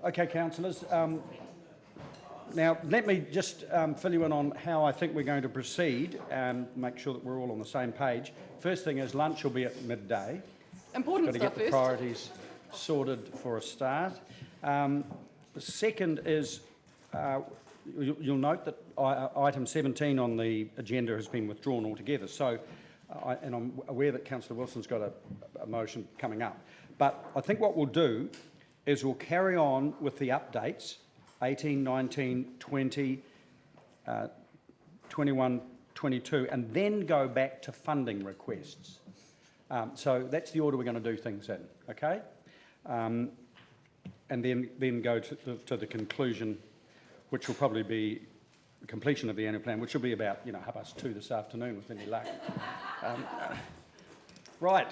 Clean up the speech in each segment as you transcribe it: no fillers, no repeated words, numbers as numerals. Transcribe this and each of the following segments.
Okay, councillors. Now, let me just fill you in on how I think we're going to proceed and make sure that we're all on the same page. First thing is lunch will be at midday. Important stuff. Got to get the first. priorities sorted for a start. The second is you'll note that item 17 on the agenda has been withdrawn altogether. So, and I'm aware that Councillor Wilson's got a motion coming up. But I think what we'll do is we'll carry on with the updates, 18, 19, 20, 21, 22, and then go back to funding requests. So that's the order we're going to do things in, okay? And then go to the conclusion, which will probably be completion of the annual plan, which will be about 2:30 this afternoon with any luck. Right.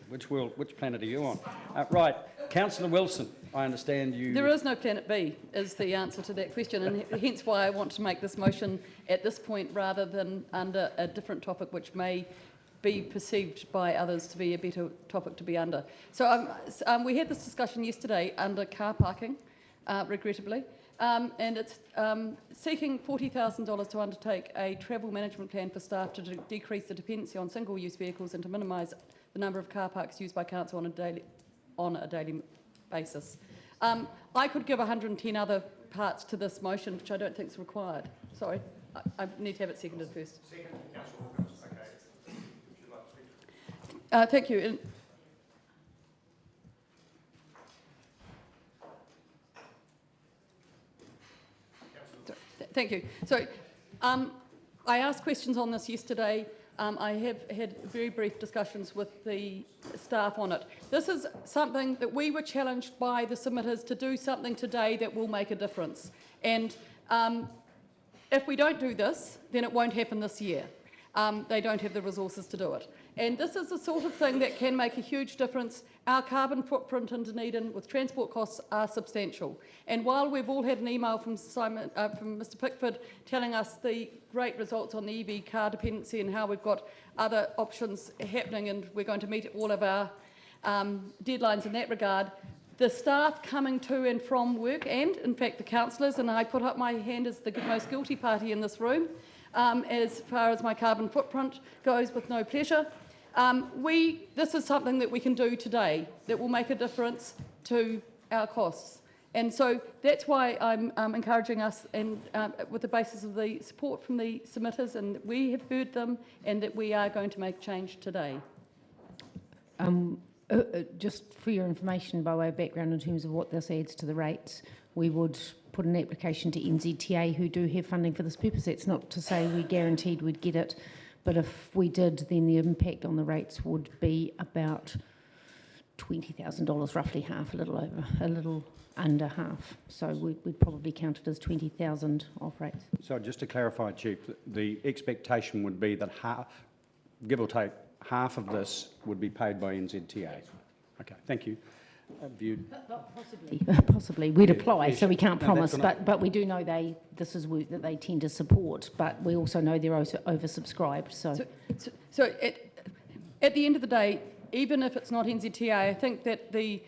Which planet are you on? Right, Councillor Wilson, I understand you... There is no planet B, is the answer to that question, and hence why I want to make this motion at this point rather than under a different topic which may be perceived by others to be a better topic to be under. So we had this discussion yesterday under car parking, regrettably, and it's seeking $40,000 to undertake a travel management plan for staff to decrease the dependency on single-use vehicles and to minimise the number of car parks used by council on a daily basis. I could give 110 other parts to this motion, which I don't think is required. Sorry, I need to have it seconded first. Second, Councillor Hawkins. Okay. Would you like to speak? Thank you. Thank you. So I asked questions on this yesterday. I have had very brief discussions with the staff on it. This is something that we were challenged by the submitters to do something today that will make a difference. And if we don't do this, then it won't happen this year. They don't have the resources to do it. And this is the sort of thing that can make a huge difference. Our carbon footprint in Dunedin with transport costs are substantial. And while we've all had an email from Mr Pickford telling us the great results on the EV car dependency and how we've got other options happening and we're going to meet all of our deadlines in that regard, the staff coming to and from work and, in fact, the councillors, and I put up my hand as the most guilty party in this room, as far as my carbon footprint goes with no pleasure. This is something that we can do today that will make a difference to our costs. And so that's why I'm encouraging us, and with the basis of the support from the submitters, and we have heard them, and that we are going to make change today. Just for your information, by way of background in terms of what this adds to the rates, we would put an application to NZTA, who do have funding for this purpose. That's not to say we guaranteed we'd get it, but if we did, then the impact on the rates would be about $20,000, roughly half, a little under half. So we'd probably count it as 20,000 off rates. So just to clarify, Chief, the expectation would be that give or take, half of this would be paid by NZTA. Okay, thank you. Possibly. We'd apply, so we can't promise, no, but we do know this is work that they tend to support, but we also know they're also oversubscribed. So at the end of the day, even if it's not NZTA, I think that the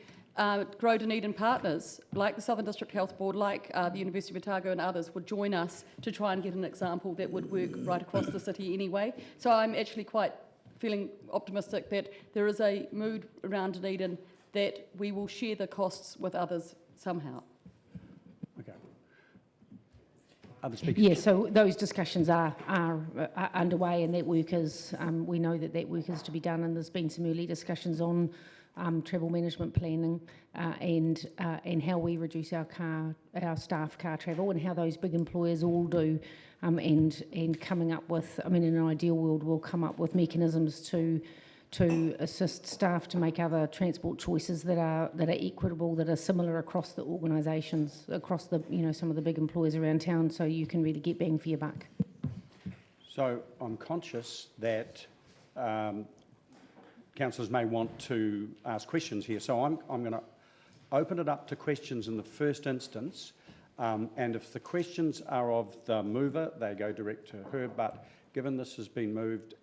Grow Dunedin partners, like the Southern District Health Board, like the University of Otago and others, would join us to try and get an example that would work right across the city anyway. So I'm actually quite feeling optimistic that there is a mood around Dunedin that we will share the costs with others somehow. Okay. Other speakers? Yes, so those discussions are underway, and that work is, we know that work is to be done, and there's been some early discussions on travel management planning and how we reduce our staff car travel, and how those big employers all do, and coming up with, in an ideal world, we'll come up with mechanisms to assist staff to make other transport choices that are equitable, that are similar across the organisations, across the some of the big employers around town, so you can really get bang for your buck. So I'm conscious that councillors may want to ask questions here, so I'm going to open it up to questions in the first instance, and if the questions are of the mover, they go direct to her, but given this has been moved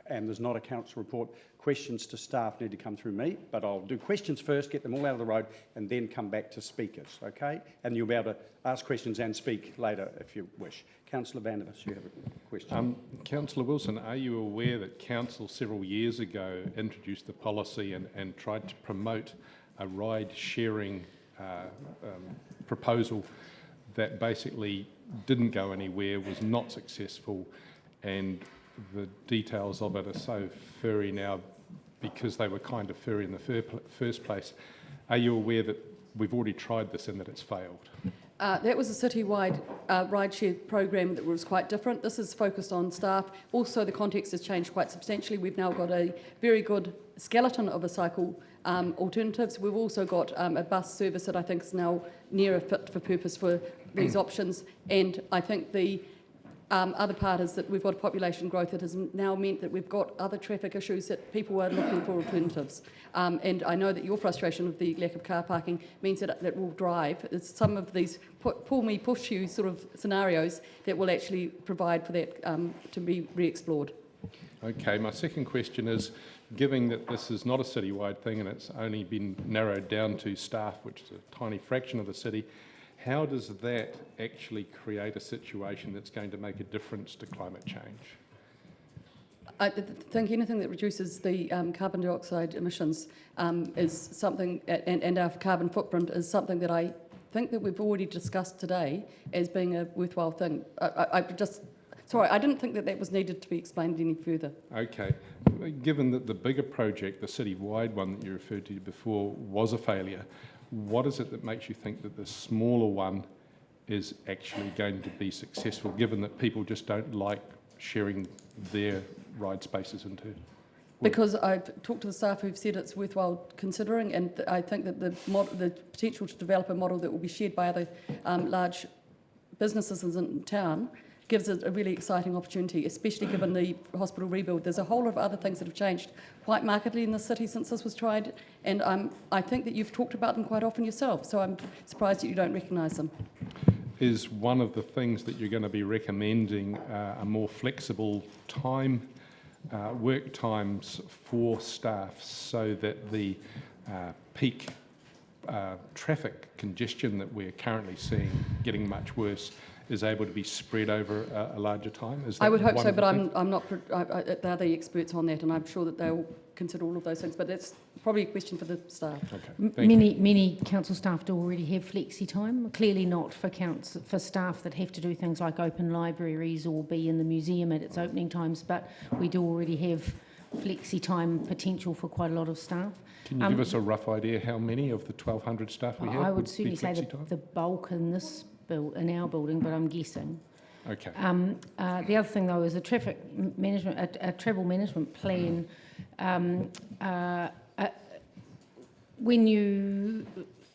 and there's not a council report, questions to staff need to come through me, but I'll do questions first, get them all out of the road, and then come back to speakers, okay? And you'll be able to ask questions and speak later if you wish. Councillor Vandervis, you have a question. Councillor Wilson, are you aware that Council several years ago introduced the policy and tried to promote a ride-sharing proposal that basically didn't go anywhere, was not successful, and the details of it are so furry now because they were kind of furry in the first place? Are you aware that we've already tried this and that it's failed? That was a citywide rideshare program that was quite different. This is focused on staff. Also, the context has changed quite substantially. We've now got a very good skeleton of a cycle alternatives. We've also got a bus service that I think is now near a fit for purpose for these options. And I think the other part is that we've got population growth that has now meant that we've got other traffic issues that people are looking for alternatives. And I know that your frustration of the lack of car parking means that that will drive. It's some of these pull me, push you sort of scenarios that will actually provide for that to be re-explored. Okay, my second question is, given that this is not a citywide thing and it's only been narrowed down to staff, which is a tiny fraction of the city, how does that actually create a situation that's going to make a difference to climate change? I think anything that reduces the carbon dioxide emissions is something, and our carbon footprint is something that I think that we've already discussed today as being a worthwhile thing. Sorry, I didn't think that that was needed to be explained any further. Okay. Given that the bigger project, the city-wide one that you referred to before, was a failure, what is it that makes you think that the smaller one is actually going to be successful, given that people just don't like sharing their ride spaces into work? Because I've talked to the staff who've said it's worthwhile considering, and I think that the potential to develop a model that will be shared by other large businesses in town gives it a really exciting opportunity, especially given the hospital rebuild. There's a whole lot of other things that have changed quite markedly in the city since this was tried, and I think that you've talked about them quite often yourself, so I'm surprised that you don't recognise them. Is one of the things that you're going to be recommending a more flexible time, work times for staff, so that the peak traffic congestion that we're currently seeing getting much worse is able to be spread over a larger time? Is that I would hope one so, of the but things? I'm not. They're the experts on that, and I'm sure that they'll consider all of those things. But that's probably a question for the staff. Okay, thank you. Many council staff do already have flexi time. Clearly not for staff that have to do things like open libraries or be in the museum at its opening times. But we do already have flexi time potential for quite a lot of staff. Can you give us a rough idea how many of the 1,200 staff we have I would would certainly be say flexi-time? the bulk in our building, but I'm guessing. Okay. The other thing, though, is a traffic management, a travel management plan.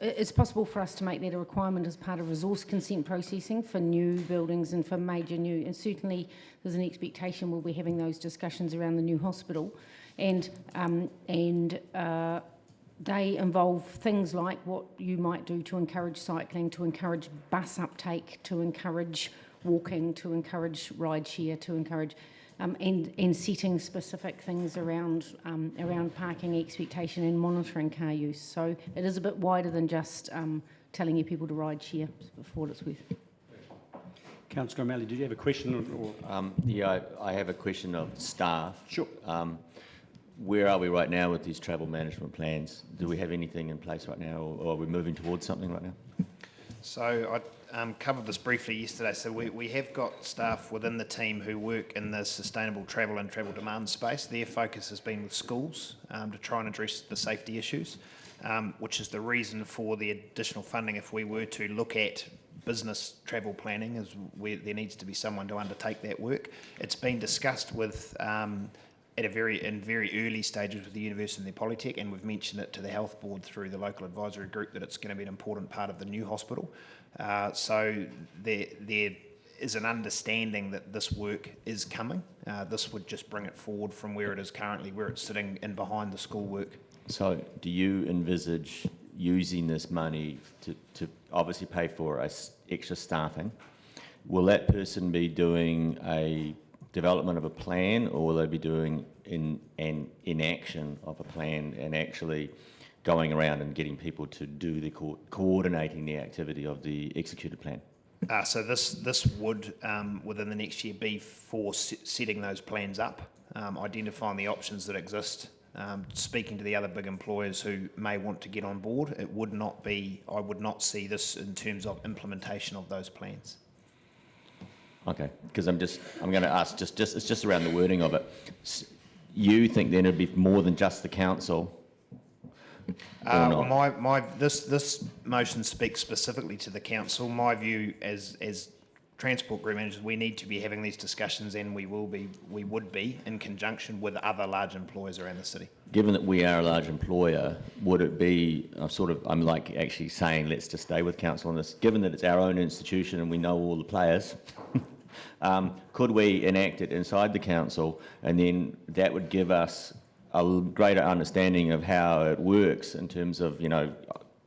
It's possible for us to make that a requirement as part of resource consent processing for new buildings and for major new. And certainly, there's an expectation we'll be having those discussions around the new hospital, and they involve things like what you might do to encourage cycling, to encourage bus uptake, to encourage walking, to encourage rideshare, to encourage and setting specific things around parking expectation and monitoring car use. So it is a bit wider than just telling you people to ride share, for what it's worth. Councillor O'Malley, did you have a question? Or? Yeah, I have a question of staff. Sure. Where are we right now with these travel management plans? Do we have anything in place right now, or are we moving towards something right now? So I covered this briefly yesterday. So we have got staff within the team who work in the sustainable travel and travel demand space. Their focus has been with schools to try and address the safety issues, which is the reason for the additional funding. If we were to look at business travel planning, is where there needs to be someone to undertake that work. It's been discussed with in very early stages with the university and the Polytech, and we've mentioned it to the health board through the local advisory group that it's going to be an important part of the new hospital. So there is an understanding that this work is coming. This would just bring it forward from where it is currently, where it's sitting in behind the school work. So do you envisage using this money to obviously pay for extra staffing? Will that person be doing a development of a plan, or will they be doing an inaction of a plan and actually going around and getting people to do the coordinating the activity of the executed plan? So this would, within the next year, be for setting those plans up, identifying the options that exist, speaking to the other big employers who may want to get on board. It would not be, I would not see this in terms of implementation of those plans. Okay, because I'm going to ask, it's just around the wording of it. You think then it'd be more than just the council? This motion speaks specifically to the council. My view as transport group managers, we need to be having these discussions, and we would be in conjunction with other large employers around the city. Given that we are a large employer, would it be, I'm like actually saying let's just stay with council on this, given that it's our own institution and we know all the players, could we enact it inside the council, and then that would give us a greater understanding of how it works in terms of,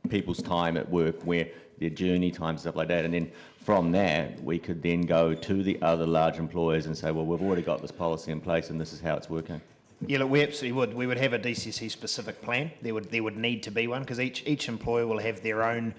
people's time at work, where their journey time, stuff like that, and then from that we could then go to the other large employers and say, well, we've already got this policy in place and this is how it's working. Yeah, look, we absolutely would. We would have a DCC specific plan. There would need to be one, because each employer will have their own,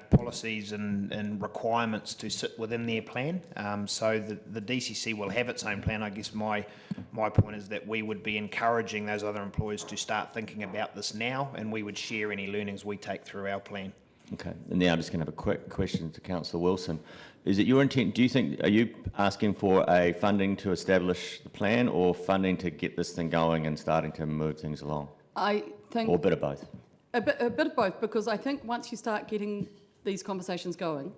policies and requirements to sit within their plan. So the DCC will have its own plan. I guess my point is that we would be encouraging those other employers to start thinking about this now, and we would share any learnings we take through our plan. Okay, and now I'm just going to have a quick question to Councillor Wilson. Is it your intent, are you asking for a funding to establish the plan, or funding to get this thing going and starting to move things along? I think... Or a bit of both? A bit of both, because I think once you start getting these conversations going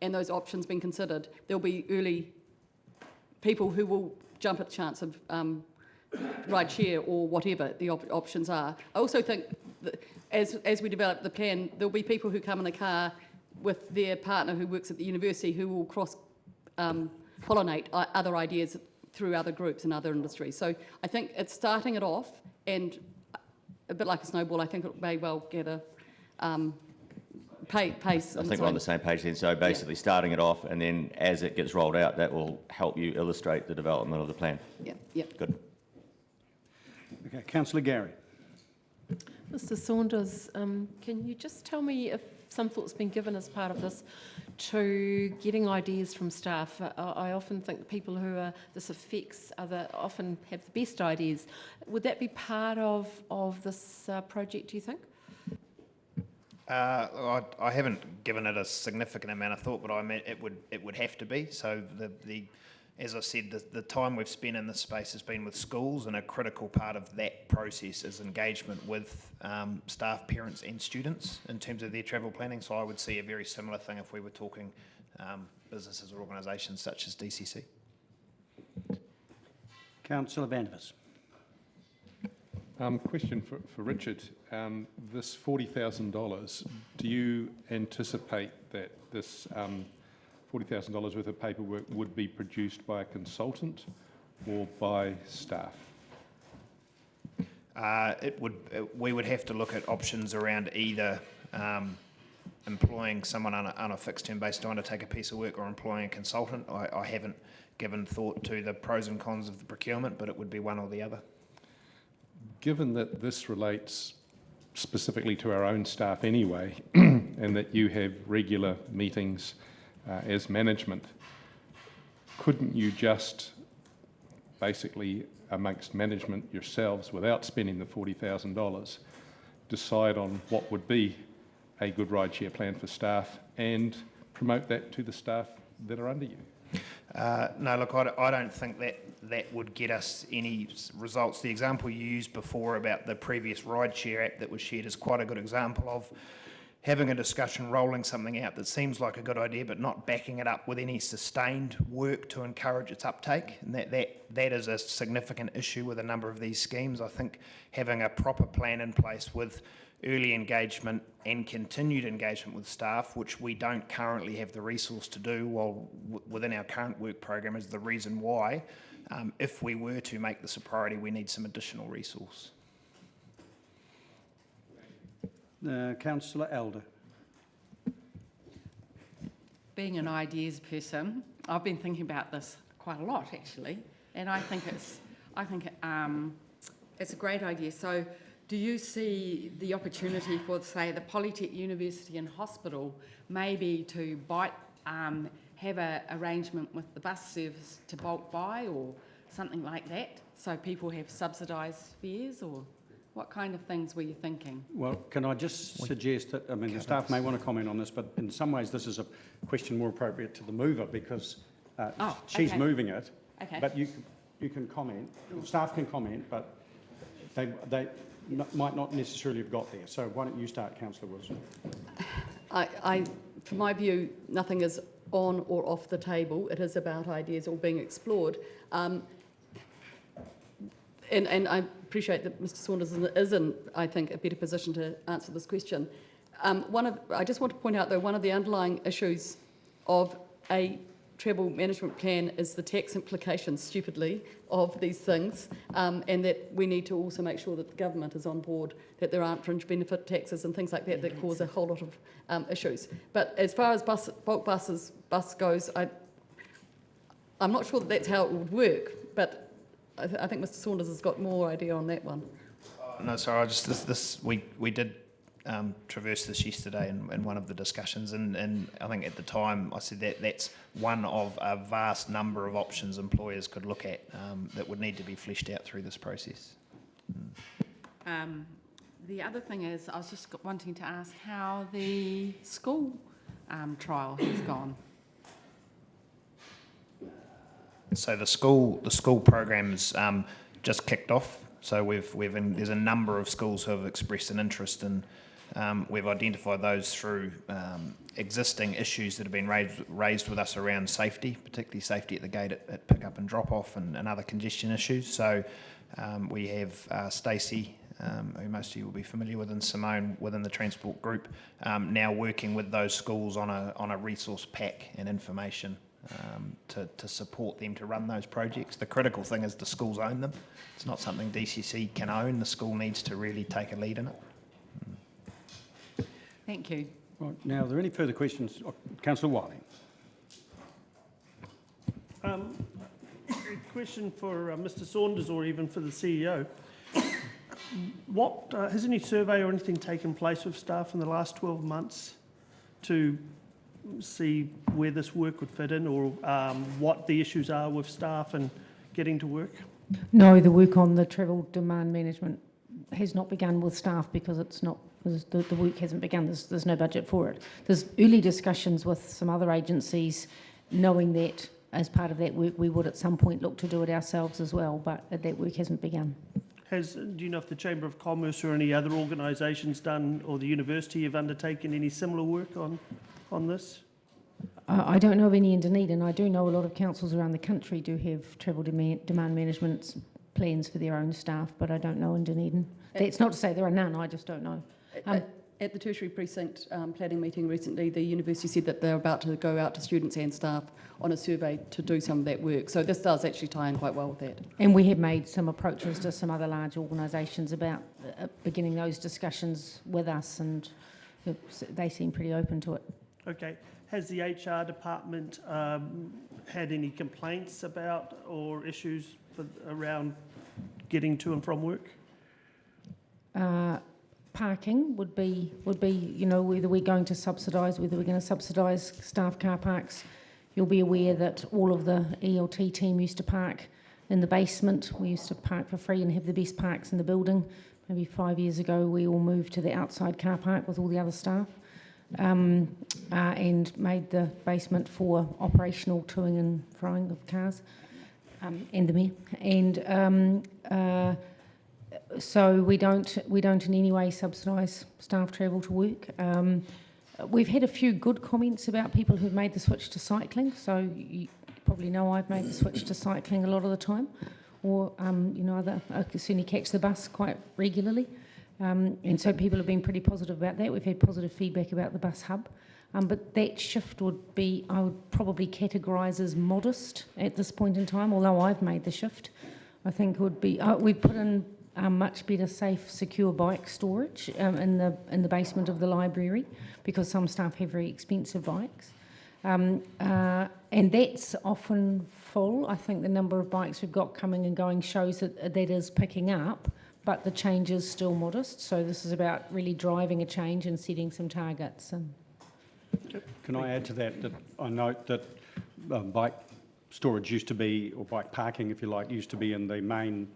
and those options being considered, there'll be early people who will jump at the chance of ride share or whatever the options are. I also think that as we develop the plan, there'll be people who come in a car with their partner who works at the university who will cross-pollinate other ideas through other groups and other industries. So I think it's starting it off, and a bit like a snowball, I think it may well get a pace. I think we're on the same page then. So basically starting it off, and then as it gets rolled out, that will help you illustrate the development of the plan. Yeah. Good. Okay, Councillor Gary. Mr Saunders, can you just tell me if some thought's been given as part of this to getting ideas from staff? I often think the people who this affects often have the best ideas. Would that be part of this project, do you think? I haven't given it a significant amount of thought, but I mean it would have to be. So as I said, the time we've spent in this space has been with schools, and a critical part of that process is engagement with staff, parents and students in terms of their travel planning. So I would see a very similar thing if we were talking businesses or organisations such as DCC. Councillor Vandevers. Question for Richard. This $40,000, do you anticipate that this $40,000 worth of paperwork would be produced by a consultant or by staff? We would have to look at options around either employing someone on a fixed term basis to undertake a piece of work, or employing a consultant. I haven't given thought to the pros and cons of the procurement, but it would be one or the other. Given that this relates specifically to our own staff anyway, and that you have regular meetings as management, couldn't you just basically amongst management yourselves, without spending the $40,000, decide on what would be a good ride share plan for staff and promote that to the staff that are under you? No, look, I don't think that would get us any results. The example you used before about the previous ride share app that was shared is quite a good example of having a discussion, rolling something out that seems like a good idea, but not backing it up with any sustained work to encourage its uptake. And that is a significant issue with a number of these schemes. I think having a proper plan in place with early engagement and continued engagement with staff, which we don't currently have the resource to do while within our current work program, is the reason why, if we were to make this a priority, we need some additional resource. Councillor Elder. Being an ideas person, I've been thinking about this quite a lot actually, and I think it's a great idea. So, do you see the opportunity for, say, the Polytech University and Hospital maybe to have an arrangement with the bus service to bulk buy or something like that, so people have subsidised fares, or what kind of things were you thinking? Well, can I just suggest that, I mean, the staff may want to comment on this, but in some ways this is a question more appropriate to the mover because she's okay. moving it. Okay. But you can comment, staff can comment, but they might not necessarily have got there. So why don't you start, Councillor Wilson? From my view, nothing is on or off the table. It is about ideas all being explored. And I appreciate that Mr Saunders is in, I think, a better position to answer this question. I just want to point out, though, one of the underlying issues of a travel management plan is the tax implications, stupidly, of these things, and that we need to also make sure that the government is on board, that there aren't fringe benefit taxes and things like that that cause a whole lot of issues. But as far as bulk bus goes, I'm not sure that that's how it would work, but I think Mr Saunders has got more idea on that one. No, sorry, we did traverse this yesterday in one of the discussions, and I think at the time I said that that's one of a vast number of options employers could look at that would need to be fleshed out through this process. The other thing is, I was just wanting to ask how the school trial has gone. So the school program's just kicked off. So there's a number of schools who have expressed an interest in. We've identified those through existing issues that have been raised with us around safety, particularly safety at the gate at pick up and drop off and other congestion issues. So we have Stacey, who most of you will be familiar with, and Simone within the transport group, now working with those schools on a resource pack and information to support them to run those projects. The critical thing is the schools own them. It's not something DCC can own. The school needs to really take a lead in it. Thank you. Right, now, are there any further questions? Councillor Wiley. A question for Mr Saunders or even for the CEO. Has any survey or anything taken place with staff in the last 12 months to see where this work would fit in, or what the issues are with staff and getting to work? No, the work on the travel demand management has not begun with staff because the work hasn't begun. There's no budget for it. There's early discussions with some other agencies, knowing that as part of that work we would at some point look to do it ourselves as well, but that work hasn't begun. Do you know if the Chamber of Commerce or any other organisations done, or the university have undertaken any similar work on this? I don't know of any in Dunedin. I do know a lot of councils around the country do have travel demand management plans for their own staff, but I don't know in Dunedin. That's not to say there are none, I just don't know. At the tertiary precinct planning meeting recently, the university said that they're about to go out to students and staff on a survey to do some of that work. So this does actually tie in quite well with that. And we have made some approaches to some other large organisations about beginning those discussions with us, and they seem pretty open to it. Okay. Has the HR department had any complaints about or issues around getting to and from work? Parking would be whether we're going to subsidise staff car parks. You'll be aware that all of the ELT team used to park in the basement. We used to park for free and have the best parks in the building. Maybe 5 years ago we all moved to the outside car park with all the other staff, and made the basement for operational toing and frying of cars, and the mayor. And so we don't in any way subsidise staff travel to work. We've had a few good comments about people who've made the switch to cycling. So you probably know I've made the switch to cycling a lot of the time, or I certainly catch the bus quite regularly. And so people have been pretty positive about that. We've had positive feedback about the bus hub. But that shift I would probably categorise as modest at this point in time, although I've made the shift. I think it would be, we've put in much better, safe, secure bike storage in the basement of the library, because some staff have very expensive bikes. And that's often full. I think the number of bikes we've got coming and going shows that that is picking up, but the change is still modest. So this is about really driving a change and setting some targets. And Can I add to that, that I note that bike storage used to be, or bike parking if you like, used to be in the main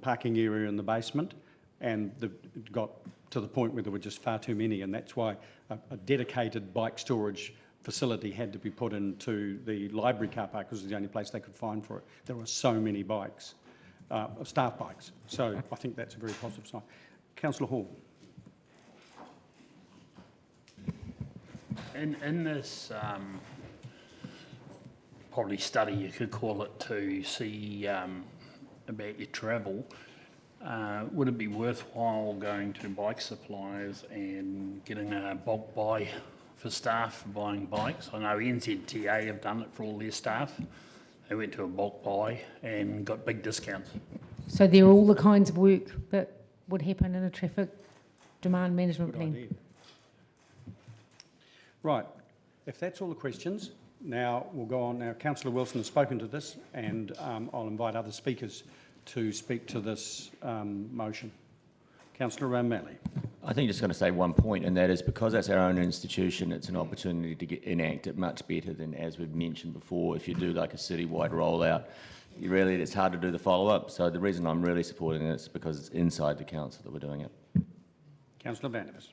parking area in the basement, and it got to the point where there were just far too many, and that's why a dedicated bike storage facility had to be put into the library car park because it was the only place they could find for it. There were so many bikes, staff bikes. So I think that's a very positive sign. Councillor Hall. In this probably study, you could call it, to see about your travel, would it be worthwhile going to bike suppliers and getting a bulk buy for staff buying bikes? I know NZTA have done it for all their staff. They went to a bulk buy and got big discounts. so they're all the kinds of work that would happen in a traffic demand management Good plan. idea. Right, if that's all the questions, now we'll go on. Now, Councillor Wilson has spoken to this, and I'll invite other speakers to speak to this motion. Councillor O'Malley. I think just going to say one point, and that is because that's our own institution, it's an opportunity to enact it much better than, as we've mentioned before, if you do like a citywide rollout. It's hard to do the follow-up. So the reason I'm really supporting it is because it's inside the council that we're doing it. Councillor Vandervis.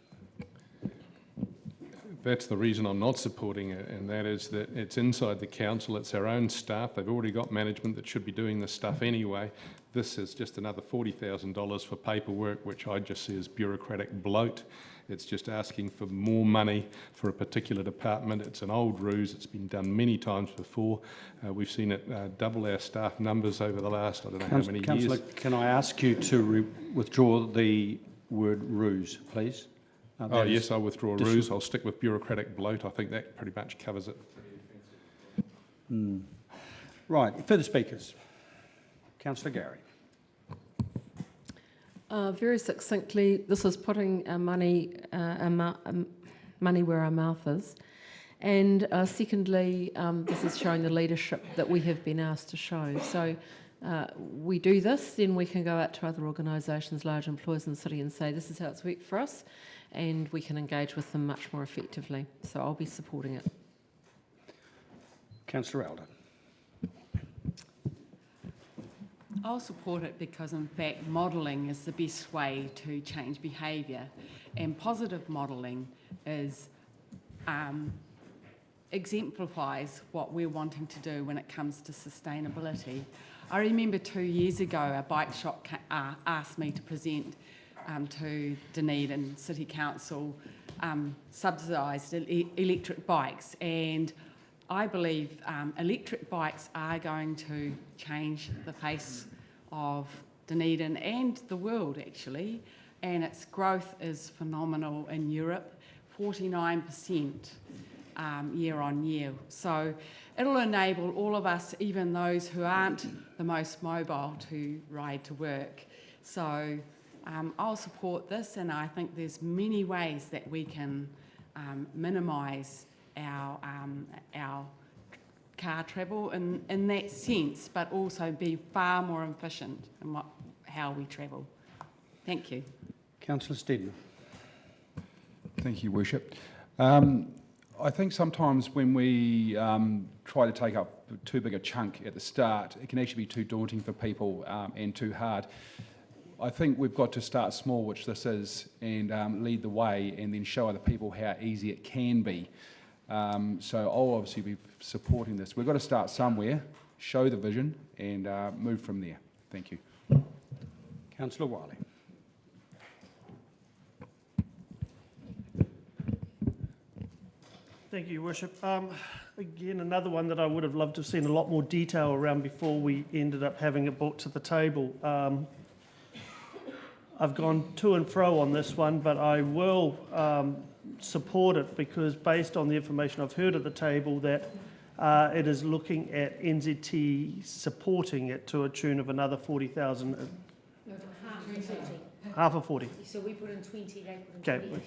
That's the reason I'm not supporting it, and that is that it's inside the council, it's our own staff, they've already got management that should be doing this stuff anyway. This is just another $40,000 for paperwork, which I just see as bureaucratic bloat. It's just asking for more money for a particular department. It's an old ruse, it's been done many times before. We've seen it double our staff numbers over the last, I don't know how many Councillor, years. can I ask you to withdraw the word ruse, please? Oh yes, I'll withdraw ruse. I'll stick with bureaucratic bloat. I think that pretty much covers it. Right, further speakers. Councillor Gary. Very succinctly, this is putting our money where our mouth is. And secondly, this is showing the leadership that we have been asked to show. So we do this, then we can go out to other organisations, large employers in the city, and say this is how it's worked for us, and we can engage with them much more effectively. So I'll be supporting it. Councillor Alden. I'll support it because, in fact, modelling is the best way to change behaviour, and positive modelling is exemplifies what we're wanting to do when it comes to sustainability. I remember 2 years ago, a bike shop asked me to present to Dunedin City Council subsidised electric bikes, and I believe electric bikes are going to change the face of Dunedin and the world, actually, and its growth is phenomenal in Europe, 49% year on year. So it'll enable all of us, even those who aren't the most mobile, to ride to work. So I'll support this, and I think there's many ways that we can minimise our car travel in that sense, but also be far more efficient in how we travel. Thank you. Councillor Steedman. Thank you, Worship. I think sometimes when we try to take up too big a chunk at the start, it can actually be too daunting for people and too hard. I think we've got to start small, which this is, and lead the way, and then show other people how easy it can be. So I'll obviously be supporting this. We've got to start somewhere, show the vision, and move from there. Thank you. Councillor Wiley. Thank you, Your Worship. Again, another one that I would have loved to have seen a lot more detail around before we ended up having it brought to the table. I've gone to and fro on this one, but I will support it because based on the information I've heard at the table that it is looking at NZT supporting it to a tune of another 40,000. No, half of 40. So we put in 20, they put in 20. Okay.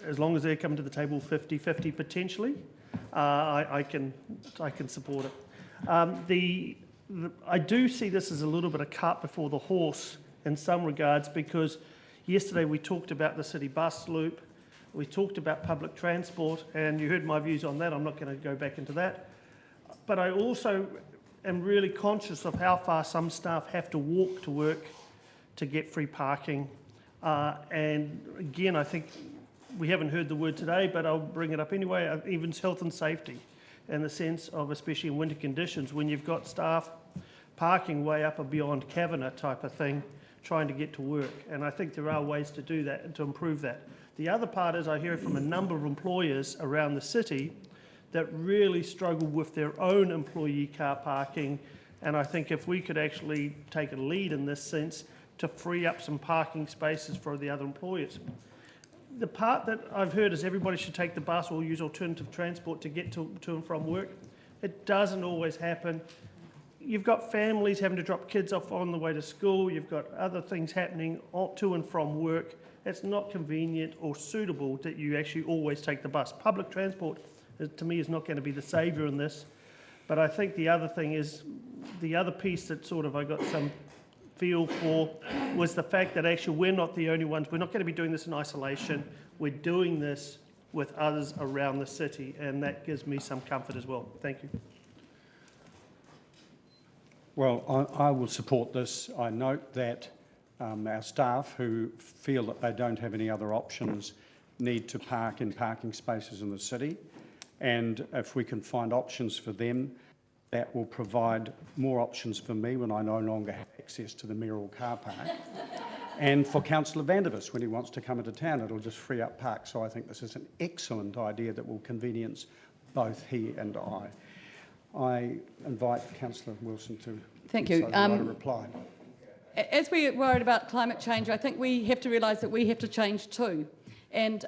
As long as they're coming to the table 50-50 potentially. I can support it. I do see this as a little bit of cart before the horse in some regards, because yesterday we talked about the city bus loop, we talked about public transport, and you heard my views on that. I'm not going to go back into that. But I also am really conscious of how far some staff have to walk to work to get free parking. And again, I think we haven't heard the word today, but I'll bring it up anyway, even health and safety, in the sense of, especially in winter conditions, when you've got staff parking way up and beyond Kavanagh type of thing, trying to get to work. And I think there are ways to do that and to improve that. The other part is I hear from a number of employers around the city that really struggle with their own employee car parking. And I think if we could actually take a lead in this sense to free up some parking spaces for the other employers. The part that I've heard is everybody should take the bus or use alternative transport to get to and from work. It doesn't always happen. You've got families having to drop kids off on the way to school. You've got other things happening to and from work. It's not convenient or suitable that you actually always take the bus. Public transport, to me, is not going to be the saviour in this. But I think the other thing is, the other piece that sort of I got some feel for was the fact that actually we're not the only ones. We're not going to be doing this in isolation. We're doing this with others around the city, and that gives me some comfort as well. Thank you. Well, I will support this. I note that our staff who feel that they don't have any other options need to park in parking spaces in the city. And if we can find options for them, that will provide more options for me when I no longer have access to the mayoral car park. And for Councillor Vandervis, when he wants to come into town, it'll just free up park. So I think this is an excellent idea that will convenience both he and I. I invite Councillor Wilson to Thank you. reply. As we're worried about climate change, I think we have to realise that we have to change too. And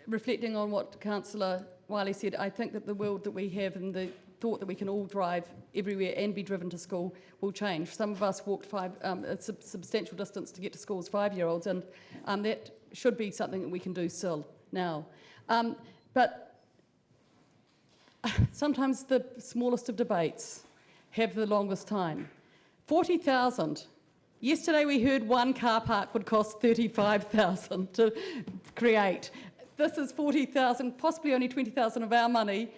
reflecting on what Councillor Wiley said, I think that the world that we have and the thought that we can all drive everywhere and be driven to school will change. Some of us walked a substantial distance to get to school as 5-year-olds, and that should be something that we can do still now. But sometimes the smallest of debates have the longest time. 40,000. Yesterday we heard one car park would cost 35,000 to create. This is 40,000, possibly only 20,000 of our money.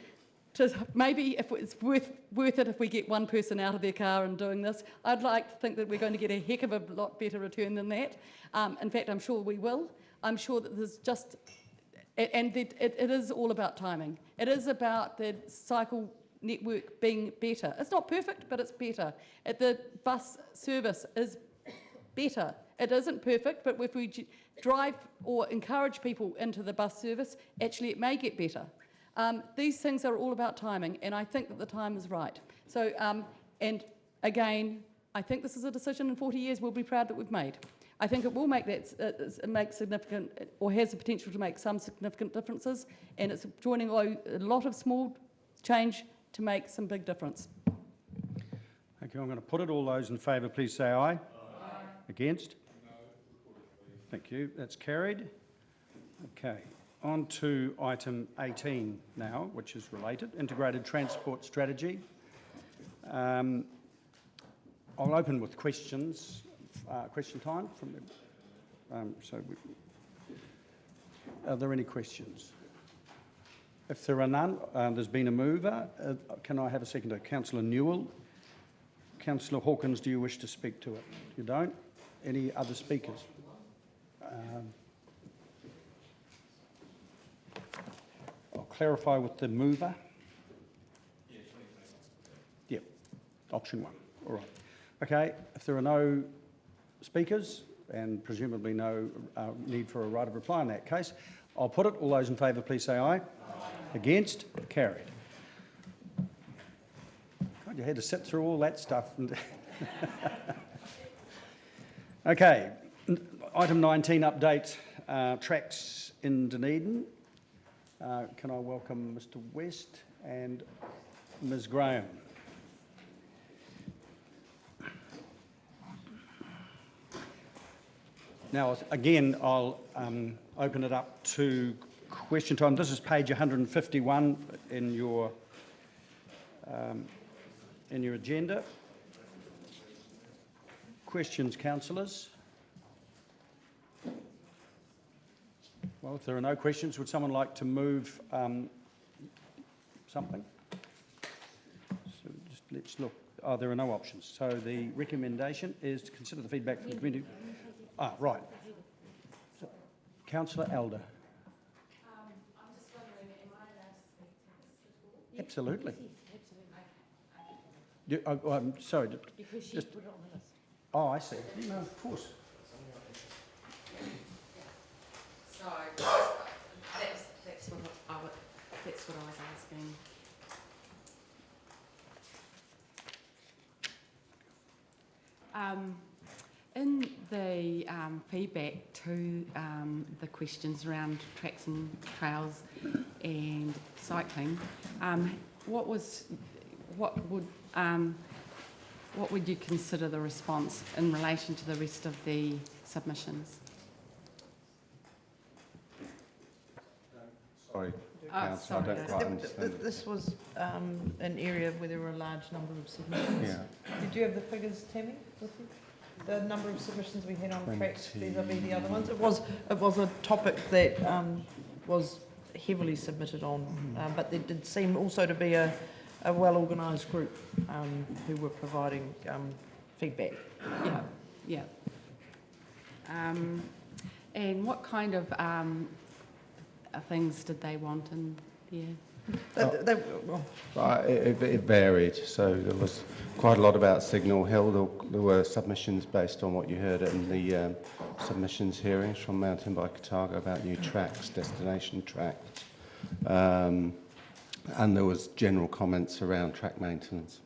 To maybe if it's worth it if we get one person out of their car and doing this. I'd like to think that we're going to get a heck of a lot better return than that. In fact, I'm sure we will. I'm sure that there's just, and it is all about timing. It is about the cycle network being better. It's not perfect, but it's better. The bus service is better. It isn't perfect, but if we drive or encourage people into the bus service, actually it may get better. These things are all about timing, and I think that the time is right. So, and again, I think this is a decision in 40 years we'll be proud that we've made. I think it will make significant, or has the potential to make some significant differences, and it's joining a lot of small change to make some big difference. Okay, I'm going to put it. All those in favour, please say aye. Aye. Against? No. Thank you. That's carried. Okay. On to item 18 now, which is related, integrated transport strategy. I'll open with questions, question time. Are there any questions? If there are none, there's been a mover. Can I have a seconder? Councillor Newell. Councillor Hawkins, do you wish to speak to it? You don't? Any other speakers? I'll clarify with the mover. Yep, option one. All right. Okay, if there are no speakers and presumably no need for a right of reply in that case, I'll put it. All those in favour, please say aye. Aye. Against? Carried. God, you had to sit through all that stuff. Okay, item 19, update tracks in Dunedin. Can I welcome Mr. West and Ms. Graham? Now, again, I'll open it up to question time. This is page 151 in your agenda. Questions, councillors? Well, if there are no questions, would someone like to move something? So just let's look. Oh, there are no options. So the recommendation is to consider the feedback from the community. Ah, right. So, Councillor Elder. I'm just wondering, am I allowed to speak to this? Absolutely. Absolutely. I'm sorry. Because she Just- put it on the list. Oh, I see. No, of course. So that's what I was asking. In the feedback to the questions around tracks and trails and cycling, what would you consider the response in relation to the rest of the submissions? Sorry, Oh, Councillor, I sorry. don't quite understand. This was an area where there were a large number of submissions. Yeah. Did you have the figures, Tammy, with you? The number of submissions we had on tracks vis-a-vis the other ones? It was a topic that was heavily submitted on, but there did seem also to be a well-organised group who were providing feedback. Yeah. And what kind of things did they want in there? It varied, so there was quite a lot about Signal Hill. There were submissions based on what you heard in the submissions hearings from Mountain Bike Otago about new tracks, destination tracks. And there was general comments around track maintenance.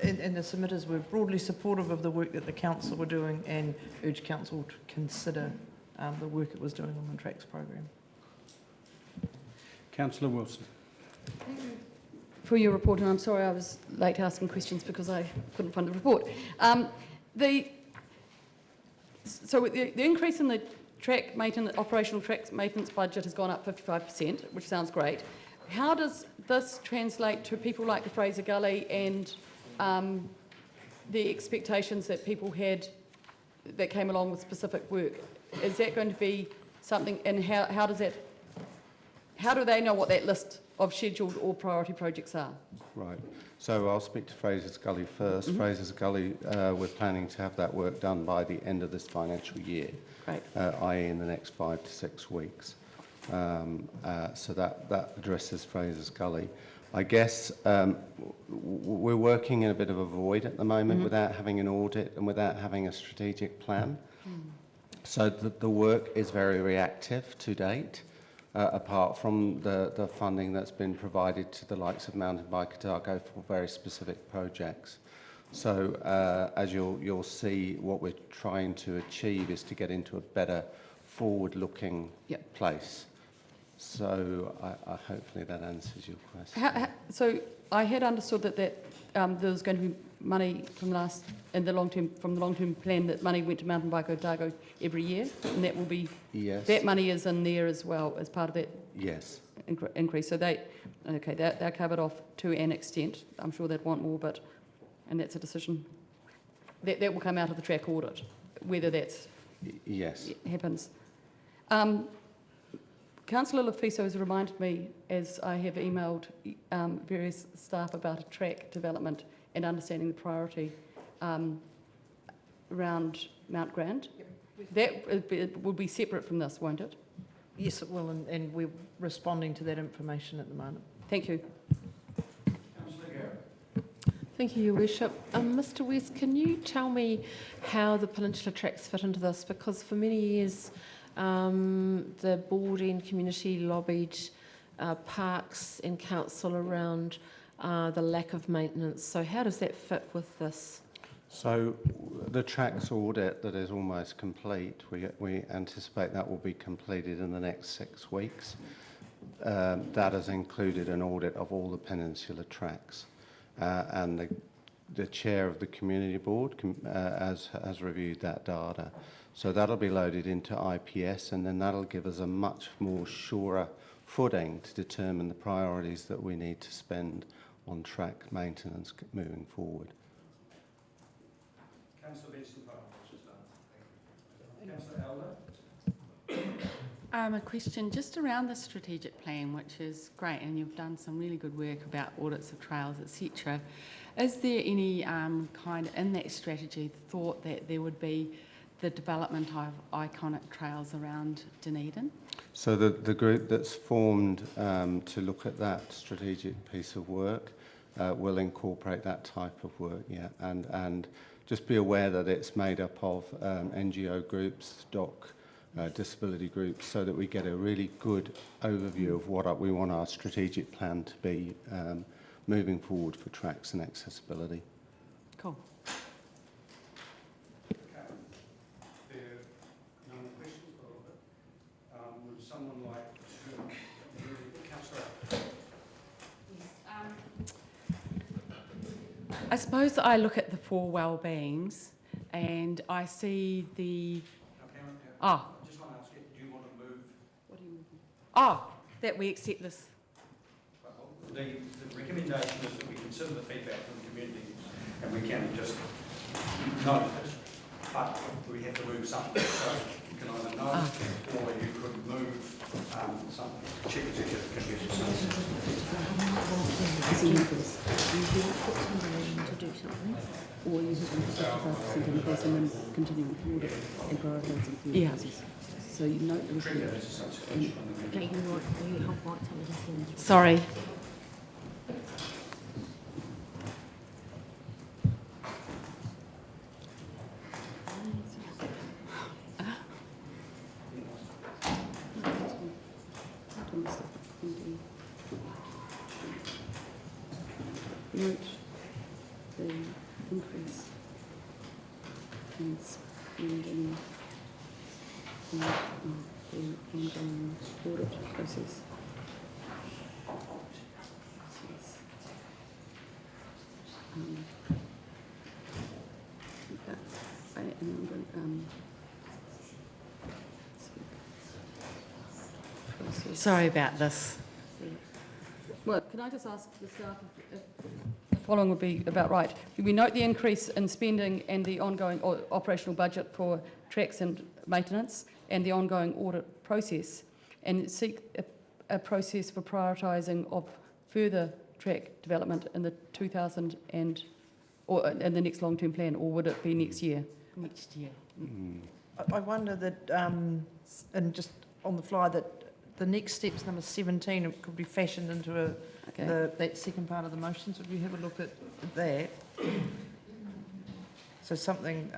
And the submitters were broadly supportive of the work that the council were doing and urged council to consider the work it was doing on the tracks program. Councillor Wilson. For your report, and I'm sorry I was late asking questions because I couldn't find the report. So the increase in the track maintenance, operational track maintenance budget has gone up 55%, which sounds great. How does this translate to people like the Fraser Gully and the expectations that people had that came along with specific work? Is that going to be something, and how do they know what that list of scheduled or priority projects are? Right. So I'll speak to Fraser's Gully first. Fraser's Gully, we're planning to have that work done by the end of this financial year, Great. i.e. in the next 5 to 6 weeks. So that addresses Fraser's Gully. I guess we're working in a bit of a void at the moment without having an audit and without having a strategic plan. So the work is very reactive to date. Apart from the funding that's been provided to the likes of Mountain Bike Otago for very specific projects. So as you'll see, what we're trying to achieve is to get into a better forward-looking place. So I hopefully that answers your question. So I had understood that there was going to be money from the long-term plan, that money went to Mountain Bike Otago every year, and that will be that money is in there as well as part of that increase. So they're covered off to an extent. I'm sure they'd want more, and that's a decision that will come out of the track audit, whether that's happens. Councillor Lafiso has reminded me, as I have emailed various staff about a track development and understanding the priority around Mount Grant. That will be separate from this, won't it? Yes, it will, and we're responding to that information at the moment. Thank you. Thank you, Your Worship. Mr. West, can you tell me how the Peninsula tracks fit into this? Because for many years, the board and community lobbied parks and council around the lack of maintenance. So how does that fit with this? So the tracks audit that is almost complete, we anticipate that will be completed in the next 6 weeks. That has included an audit of all the Peninsula tracks. And the the chair of the community board has reviewed that data. So that'll be loaded into IPS, and then that'll give us a much more surer footing to determine the priorities that we need to spend on track maintenance moving forward. Councillor Benson, Councillor Elder. A question just around the strategic plan, which is great, and you've done some really good work about audits of trails, etc. Is there any kind in that strategy thought that there would be the development of iconic trails around Dunedin? So the group that's formed to look at that strategic piece of work will incorporate that type of work, yeah, and just be aware that it's made up of NGO groups, disability groups, so that we get a really good overview of what we want our strategic plan to be moving forward for tracks and accessibility. Cool. Would someone like to... Councillor? I suppose I look at the four well-beings and I see the... I just want to ask you, do you want to move? What do you mean? Oh, that we accept this. Well, the recommendation is that we consider the feedback from the community and we can just note it, but we have to move something. So you can either note or you could move something. Chief Executive can give you something. To do something, or you have 55% increase and then continuing to audit and prioritising for your process. So you note the report. Okay, you know what, you help right to listen. Sorry. Note the increase in spending and the ongoing audit process. Sorry about this. Well, can I just ask the staff if the following would be about right? We note the increase in spending and the ongoing operational budget for tracks and maintenance and the ongoing audit process, and seek a process for prioritising of further track development in the 2000 or in the next long-term plan, or would it be next year? Next year. I wonder that, and just on the fly, that the next steps, number 17, it could be fashioned into that second part of the motion. So if you have a look at that. So something,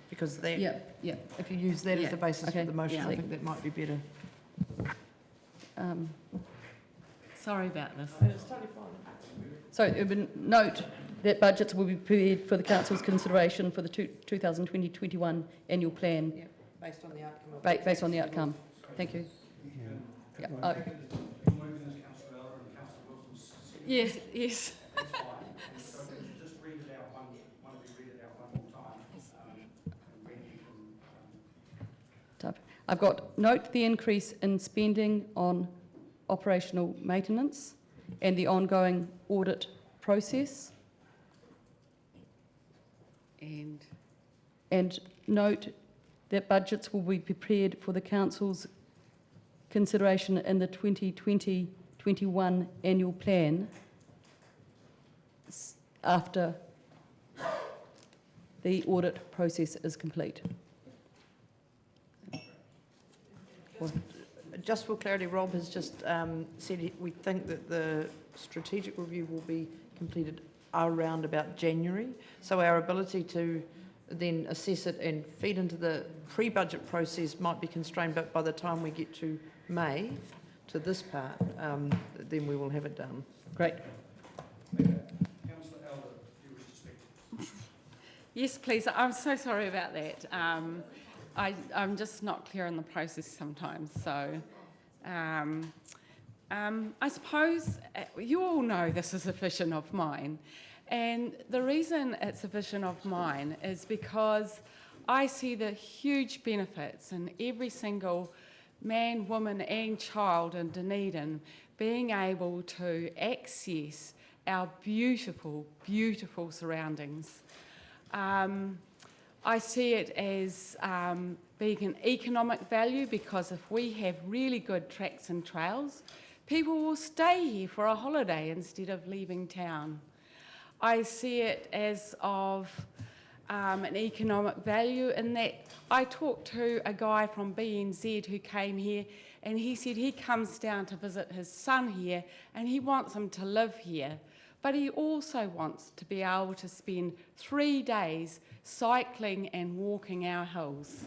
because that, if you use that as the basis for the motion, I think that might be better. Sorry about this. It's totally fine. So it would note that budgets will be prepared for the Council's consideration for the 2020-21 annual plan. Yeah, based on the outcome. Based on the outcome. Thank you. Yeah. Yes, yes. That's fine. So just read it out one of you read it out one more time. And when you can, I've got note the increase in spending on operational maintenance and the ongoing audit process. And note that budgets will be prepared for the Council's consideration in the 2020-21 annual plan after the audit process is complete. Just for clarity, Rob has just said we think that the strategic review will be completed around about January. So our ability to then assess it and feed into the pre-budget process might be constrained, but by the time we get to May, to this part, then we will have it done. Great. Councillor Elder, do you wish to speak? Yes, please. I'm so sorry about that. I'm just not clear on the process sometimes. So I suppose you all know this is a vision of mine, And the reason it's a vision of mine is because I see the huge benefits in every single man, woman and child in Dunedin being able to access our beautiful, beautiful surroundings. I see it as being an economic value, because if we have really good tracks and trails, people will stay here for a holiday instead of leaving town. I see it as of an economic value in that I talked to a guy from BNZ who came here, and he said he comes down to visit his son here and he wants him to live here, but he also wants to be able to spend 3 days cycling and walking our hills.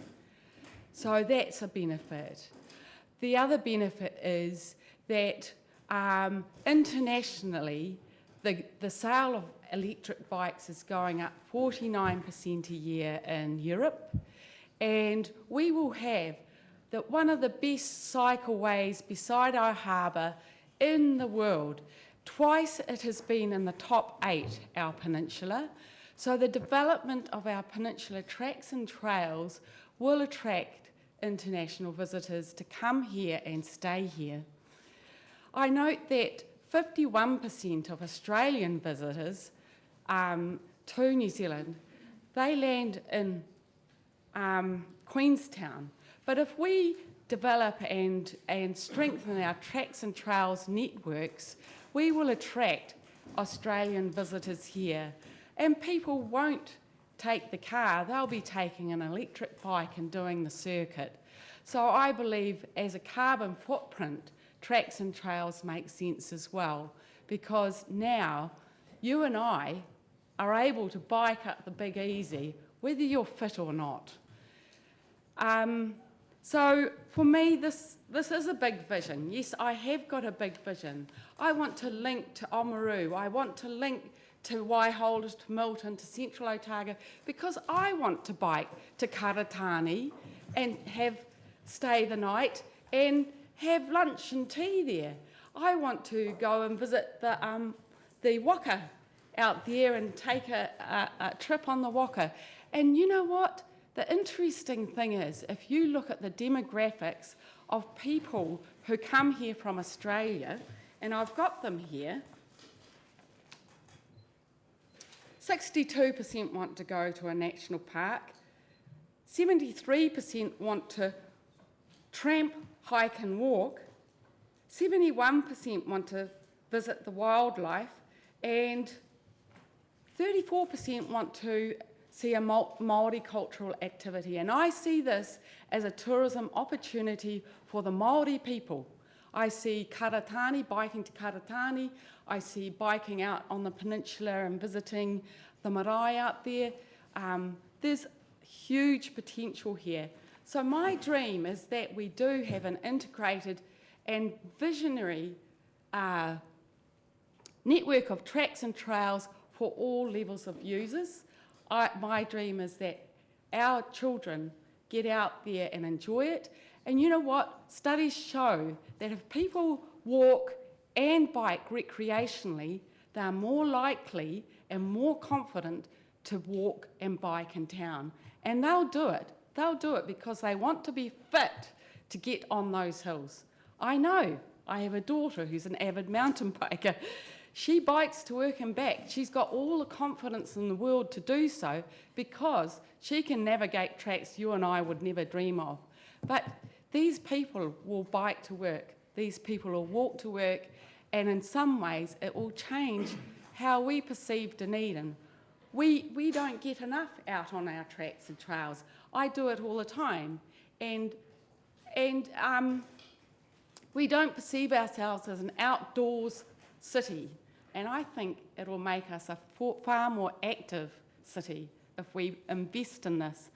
So that's a benefit. The other benefit is that internationally, the sale of electric bikes is going up 49% a year in Europe, and we will have one of the best cycleways beside our harbour in the world. Twice it has been in the top 8, our peninsula. So the development of our peninsula tracks and trails will attract international visitors to come here and stay here. I note that 51% of Australian visitors to New Zealand, they land in Queenstown. But if we develop and strengthen our tracks and trails networks, we will attract Australian visitors here. And people won't take the car, they'll be taking an electric bike and doing the circuit. So I believe as a carbon footprint, tracks and trails make sense as well, because now you and I are able to bike up the Big Easy, whether you're fit or not. So for me, this is a big vision. Yes, I have got a big vision. I want to link to Oamaru. I want to link to Waiholders, to Milton, to Central Otago, because I want to bike to Karatani and stay the night and have lunch and tea there. I want to go and visit the Waka out there and take a trip on the Waka. And you know what? The interesting thing is, if you look at the demographics of people who come here from Australia, and I've got them here, 62% want to go to a national park, 73% want to tramp, hike and walk, 71% want to visit the wildlife, and 34% want to see a multicultural activity. And I see this as a tourism opportunity for the Māori people. I see Karatani, biking to Karatani. I see biking out on the peninsula and visiting the marae out there. There's huge potential here. So my dream is that we do have an integrated and visionary network of tracks and trails for all levels of users. My dream is that our children get out there and enjoy it. And you know what? Studies show that if people walk and bike recreationally, they're more likely and more confident to walk and bike in town. And they'll do it. They'll do it because they want to be fit to get on those hills. I know. I have a daughter who's an avid mountain biker. She bikes to work and back. She's got all the confidence in the world to do so because she can navigate tracks you and I would never dream of. But these people will bike to work. These people will walk to work, and in some ways it will change how we perceive Dunedin. We don't get enough out on our tracks and trails. I do it all the time, and we don't perceive ourselves as an outdoors city. And I think it will make us a far more active city if we invest in this.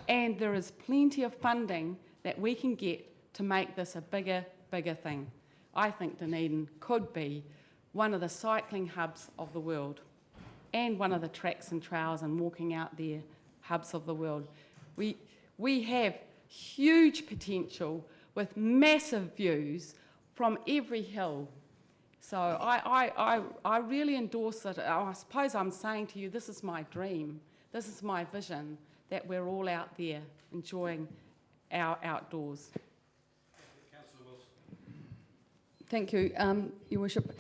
And there is plenty of funding that we can get to make this a bigger thing. I think Dunedin could be one of the cycling hubs of the world and one of the tracks and trails and walking out there hubs of the world. We have huge potential with massive views from every hill. So I really endorse it. I suppose I'm saying to you, this is my dream, this is my vision, that we're all out there enjoying our outdoors. Thank you, Your Worship.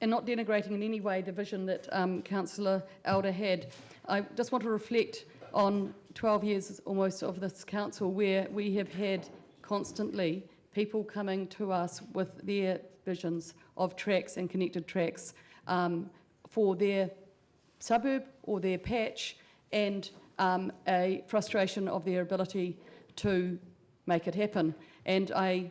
And not denigrating in any way the vision that Councillor Elder had, I just want to reflect on 12 years almost of this council, where we have had constantly people coming to us with their visions of tracks and connected tracks for their suburb or their patch, and a frustration of their ability to make it happen. And I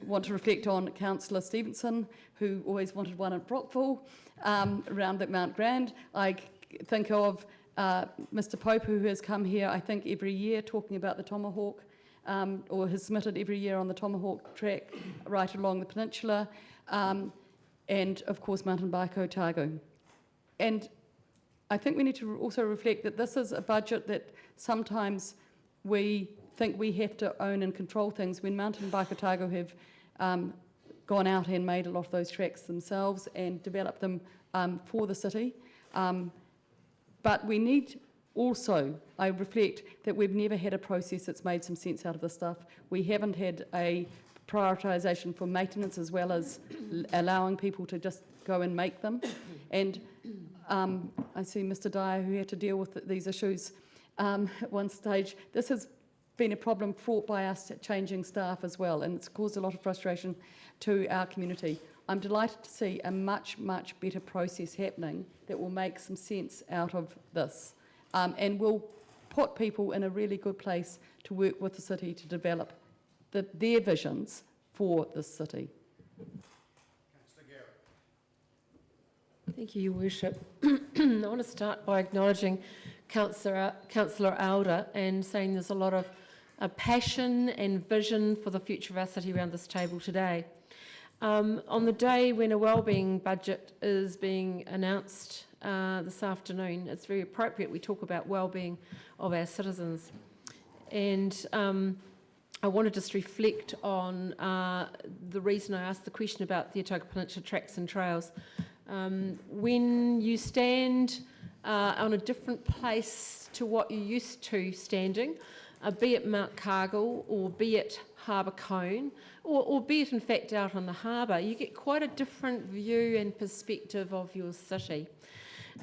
want to reflect on Councillor Stevenson, who always wanted one at Brockville, around at Mount Grand. I think of Mr Pope, who has come here, I think, every year talking about the Tomahawk, or has submitted every year on the Tomahawk track right along the peninsula, and of course mountain bike Otago. And I think we need to also reflect that this is a budget that sometimes we think we have to own and control things, when Mountain Bike Otago have gone out and made a lot of those tracks themselves and developed them for the city. But we need also, I reflect that we've never had a process that's made some sense out of this stuff. We haven't had a prioritisation for maintenance, as well as allowing people to just go and make them. And I see Mr Dyer, who had to deal with these issues at one stage. This has been a problem fraught by us changing staff as well, and it's caused a lot of frustration to our community. I'm delighted to see a much, much better process happening that will make some sense out of this, and will put people in a really good place to work with the city to develop their visions for this city. Thank you, Your Worship. I want to start by acknowledging Councillor Elder and saying there's a lot of passion and vision for the future of our city around this table today. On the day when a wellbeing budget is being announced this afternoon, it's very appropriate we talk about wellbeing of our citizens. And I want to just reflect on the reason I asked the question about the Otago Peninsula tracks and trails. When you stand on a different place to what you're used to standing, be it Mount Cargill or be it Harbour Cone, or be it in fact out on the harbour, you get quite a different view and perspective of your city.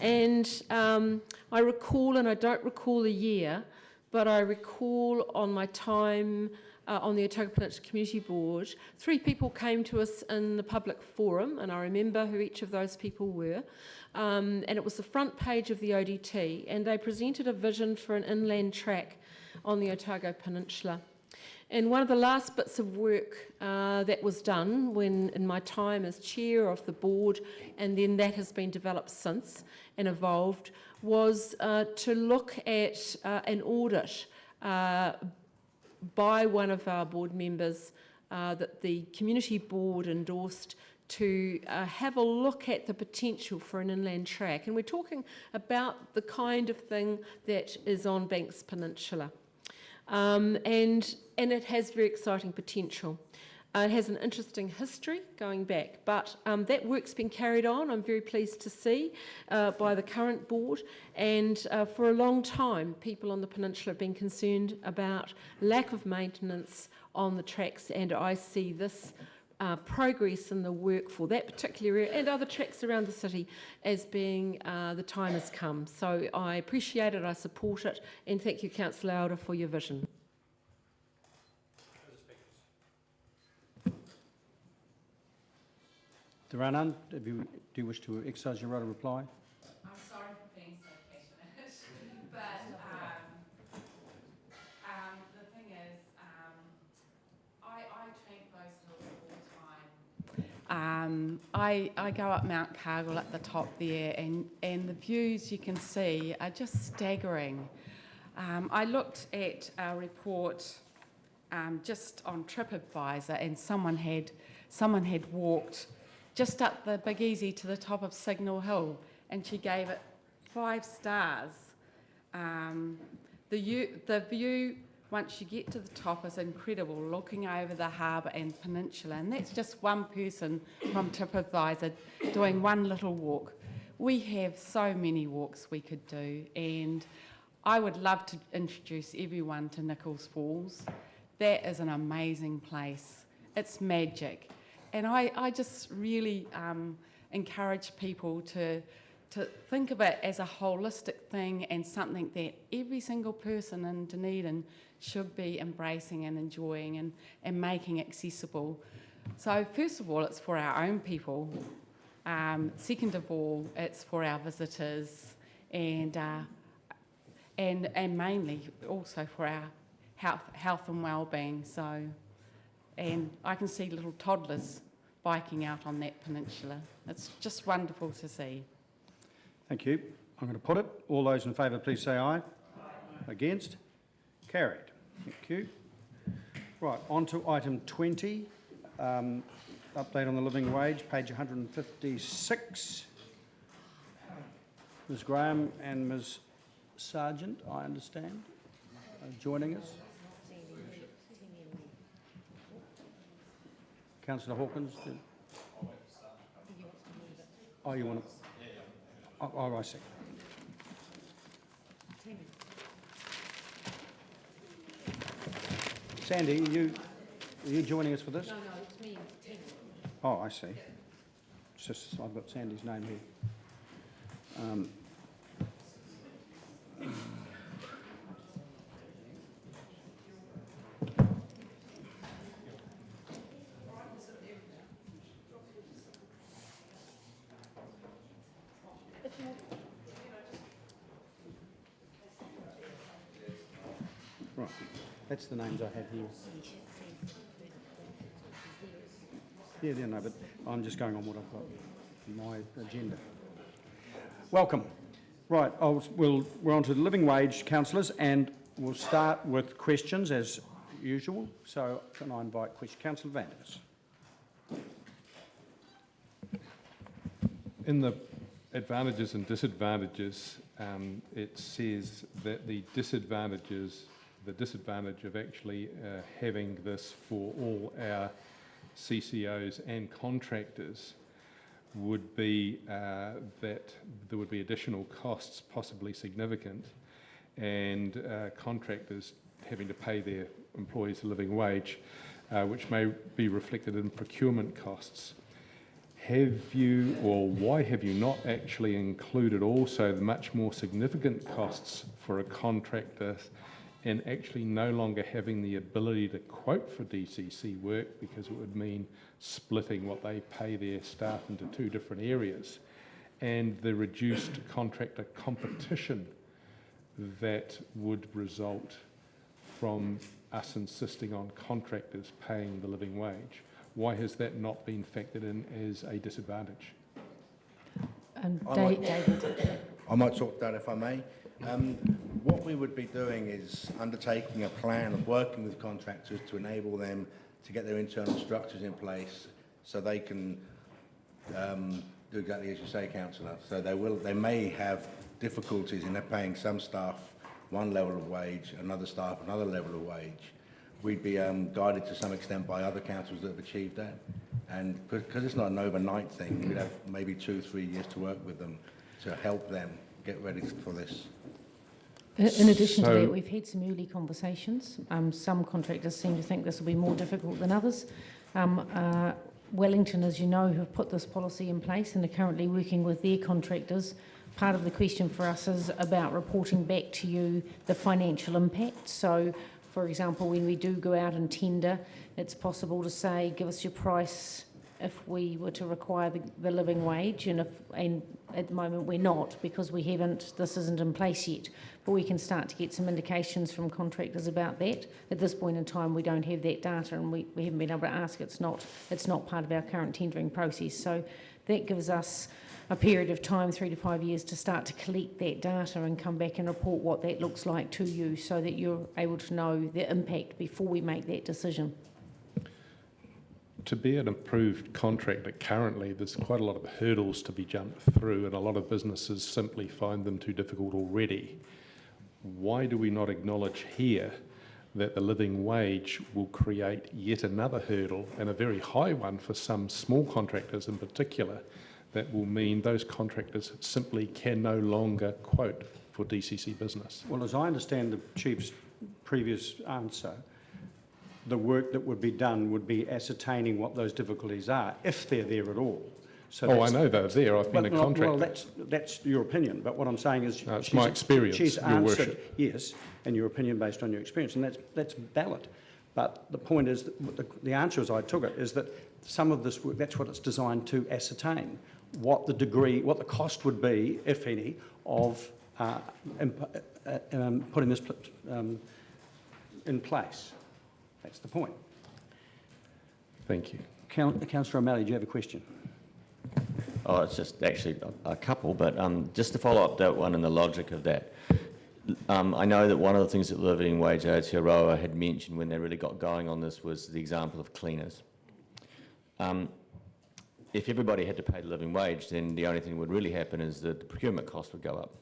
And I recall, and I don't recall a year, but I recall on my time on the Otago Peninsula Community Board, 3 people came to us in the public forum, and I remember who each of those people were, and it was the front page of the ODT, and they presented a vision for an inland track on the Otago Peninsula. And one of the last bits of work that was done when, in my time as chair of the board, and then that has been developed since and evolved, was to look at an audit by one of our board members that the community board endorsed, to have a look at the potential for an inland track. And we're talking about the kind of thing that is on Banks Peninsula. And it has very exciting potential. It has an interesting history going back, but that work's been carried on, I'm very pleased to see, by the current board. And for a long time, people on the peninsula have been concerned about lack of maintenance on the tracks, and I see this progress in the work for that particular area and other tracks around the city as being the time has come. So I appreciate it, I support it, and thank you, Councillor Elder, for your vision. There are none. Do you wish to exercise your right of reply? I'm sorry for being so passionate, but the thing is, I tramp those hills all the time. I go up Mount Cargill at the top there, and the views you can see are just staggering. I looked at our report just on TripAdvisor, and someone had walked just up the Big Easy to the top of Signal Hill, and she gave it 5 stars. The view once you get to the top is incredible, looking over the harbour and peninsula, and that's just one person from TripAdvisor doing one little walk. We have so many walks we could do, and I would love to introduce everyone to Nichols Falls. That is an amazing place. It's magic. And I just really encourage people to think of it as a holistic thing and something that every single person in Dunedin should be embracing and enjoying and making accessible. So first of all, it's for our own people. Second of all, it's for our visitors, and mainly also for our health and well-being. So, and I can see little toddlers biking out on that peninsula. It's just wonderful to see. Thank you. I'm going to put it. All those in favour, please say aye. Aye. Against? Carried. Thank you. Right, on to item 20. Update on the living wage, page 156. Ms Graham and Ms Sargent, I understand, are joining us. Councillor Hawkins. Oh, you want to? Oh, I see. Sandy, are you joining us for this? No, it's me. Oh, I see. It's just I've got Sandy's name here. Right, that's the names I have here. Yeah, no, but I'm just going on what I've got in my agenda. Welcome. Right, we're on to the living wage, councillors, and we'll start with questions as usual. So can I invite questions? Councillor Vanders. In the advantages and disadvantages, it says that the disadvantage of actually having this for all our CCOs and contractors would be that there would be additional costs, possibly significant, and contractors having to pay their employees a living wage, which may be reflected in procurement costs. Have you, or why have you not actually included also the much more significant costs for a contractor and actually no longer having the ability to quote for DCC work, because it would mean splitting what they pay their staff into two different areas, and the reduced contractor competition that would result from us insisting on contractors paying the living wage? Why has that not been factored in as a disadvantage? David. I might talk that if I may. What we would be doing is undertaking a plan of working with contractors to enable them to get their internal structures in place so they can do exactly as you say, Councillor. So they may have difficulties in paying some staff one level of wage, another staff another level of wage. We'd be guided to some extent by other councils that have achieved that. And because it's not an overnight thing, we'd have maybe 2-3 years to work with them to help them get ready for this. In addition to that, we've had some early conversations. Some contractors seem to think this will be more difficult than others. Wellington, as you know, have put this policy in place and are currently working with their contractors. Part of the question for us is about reporting back to you the financial impact. So, for example, when we do go out and tender, it's possible to say, give us your price if we were to require the living wage, and at the moment we're not, because this isn't in place yet. But we can start to get some indications from contractors about that. At this point in time, we don't have that data, and we haven't been able to ask. It's not part of our current tendering process. So that gives us a period of time, 3 to 5 years, to start to collect that data and come back and report what that looks like to you, so that you're able to know the impact before we make that decision. To be an approved contractor currently, there's quite a lot of hurdles to be jumped through, and a lot of businesses simply find them too difficult already. Why do we not acknowledge here that the living wage will create yet another hurdle, and a very high one for some small contractors in particular, that will mean those contractors simply can no longer quote for DCC business. Well, as I understand the Chief's previous answer, the work that would be done would be ascertaining what those difficulties are, if they're there at all. So I know they're there. I've been a contractor. Well, that's your opinion, but what I'm saying is... No, it's my experience, She's Your answered, Worship. yes, and your opinion based on your experience, and that's valid. But the point is, that the answer as I took it, is that some of this work, that's what it's designed to ascertain, what the degree, what the cost would be, if any, of putting this in place. That's the point. Thank you. Councillor O'Malley, do you have a question? Oh, it's just actually a couple, but just to follow up that one and the logic of that. I know that one of the things that Living Wage Aotearoa had mentioned when they really got going on this was the example of cleaners. If everybody had to pay the living wage, then the only thing that would really happen is that the procurement cost would go up.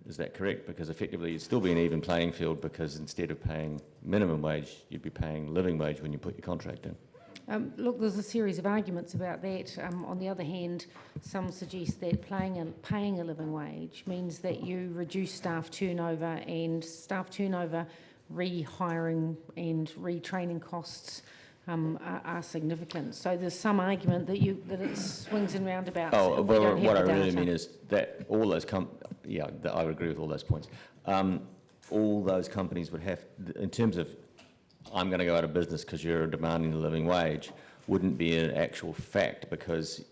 Is that correct? Because effectively it'd still be an even playing field, because instead of paying minimum wage, you'd be paying living wage when you put your contract in. Look, there's a series of arguments about that. On the other hand, some suggest that paying a living wage means that you reduce staff turnover, and staff turnover, rehiring and retraining costs are significant. So there's some argument that it swings and roundabouts. Oh, well, what I really mean is that all those I would agree with all those points. All those companies would have, in terms of, I'm going to go out of business because you're demanding the living wage, wouldn't be an actual fact, because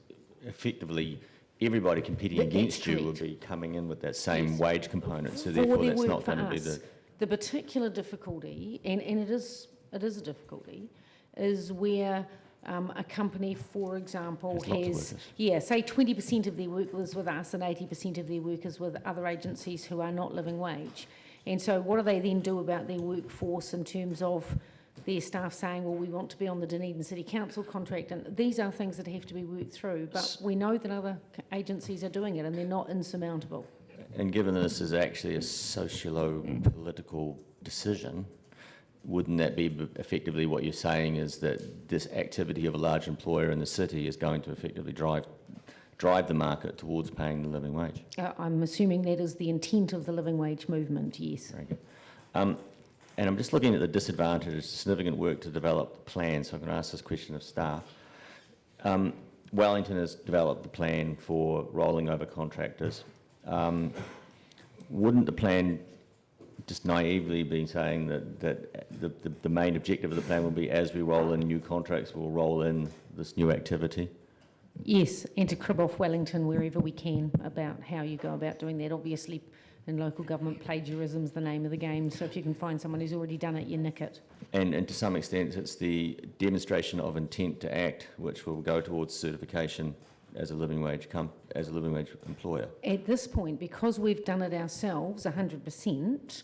effectively everybody competing against you would be coming in with that same wage component. So therefore that's not going to be the particular difficulty, and it is a difficulty, is where a company, for example, has say 20% of their workers with us and 80% of their workers with other agencies who are not living wage. And so what do they then do about their workforce in terms of their staff saying, well, we want to be on the Dunedin City Council contract? And these are things that have to be worked through, but we know that other agencies are doing it and they're not insurmountable. And given this is actually a socio-political decision, wouldn't that be effectively what you're saying, is that this activity of a large employer in the city is going to effectively drive the market towards paying the living wage? I'm assuming that is the intent of the living wage movement, yes. Very good. And I'm just looking at the disadvantages, significant work to develop the plan, so I'm going to ask this question of staff. Wellington has developed the plan for rolling over contractors. Wouldn't the plan just naively be saying that the main objective of the plan will be, as we roll in new contracts, we'll roll in this new activity? Yes, and to crib off Wellington wherever we can about how you go about doing that. Obviously, in local government, plagiarism's the name of the game, so if you can find someone who's already done it, you nick it. And to some extent, it's the demonstration of intent to act, which will go towards certification as a living wage employer. At this point, because we've done it ourselves 100%,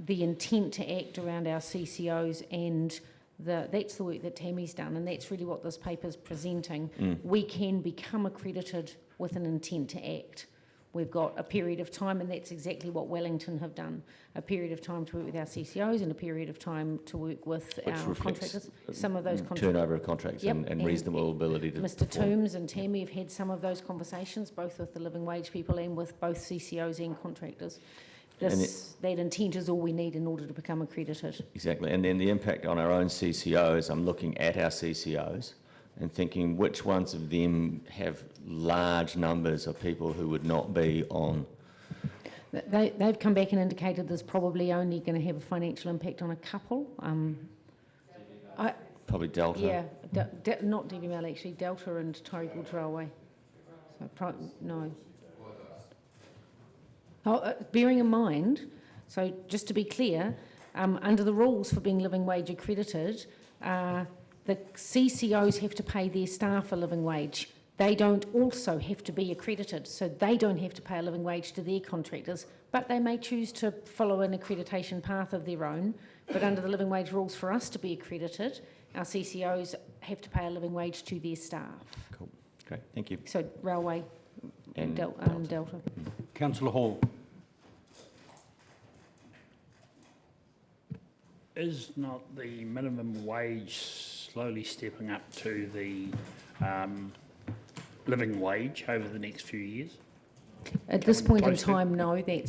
the intent to act around our CCOs and that's the work that Tammy's done, and that's really what this paper's presenting. We can become accredited with an intent to act. We've got a period of time, and that's exactly what Wellington have done, a period of time to work with our CCOs and a period of time to work with our contractors. Some of those turnover of contracts and reasonable ability to Mr Toombs and Tammy have had some of those conversations, both with the living wage people and with both CCOs and contractors. That intent is all we need in order to become accredited. Exactly, and then the impact on our own CCOs, I'm looking at our CCOs and thinking which ones of them have large numbers of people who would not be on. They've come back and indicated there's probably only going to have a financial impact on a couple. Probably Delta. Yeah, not DBML actually, Delta and Torrey Gorge Railway. So no. Bearing in mind, so just to be clear, under the rules for being living wage accredited, the CCOs have to pay their staff a living wage. They don't also have to be accredited, so they don't have to pay a living wage to their contractors, but they may choose to follow an accreditation path of their own. But under the living wage rules, for us to be accredited, our CCOs have to pay a living wage to their staff. Cool, great, thank you. So Railway and Delta. Councillor Hall. is not the minimum wage slowly stepping up to the living wage over the next few years? At this Coming point in close to- time, no, the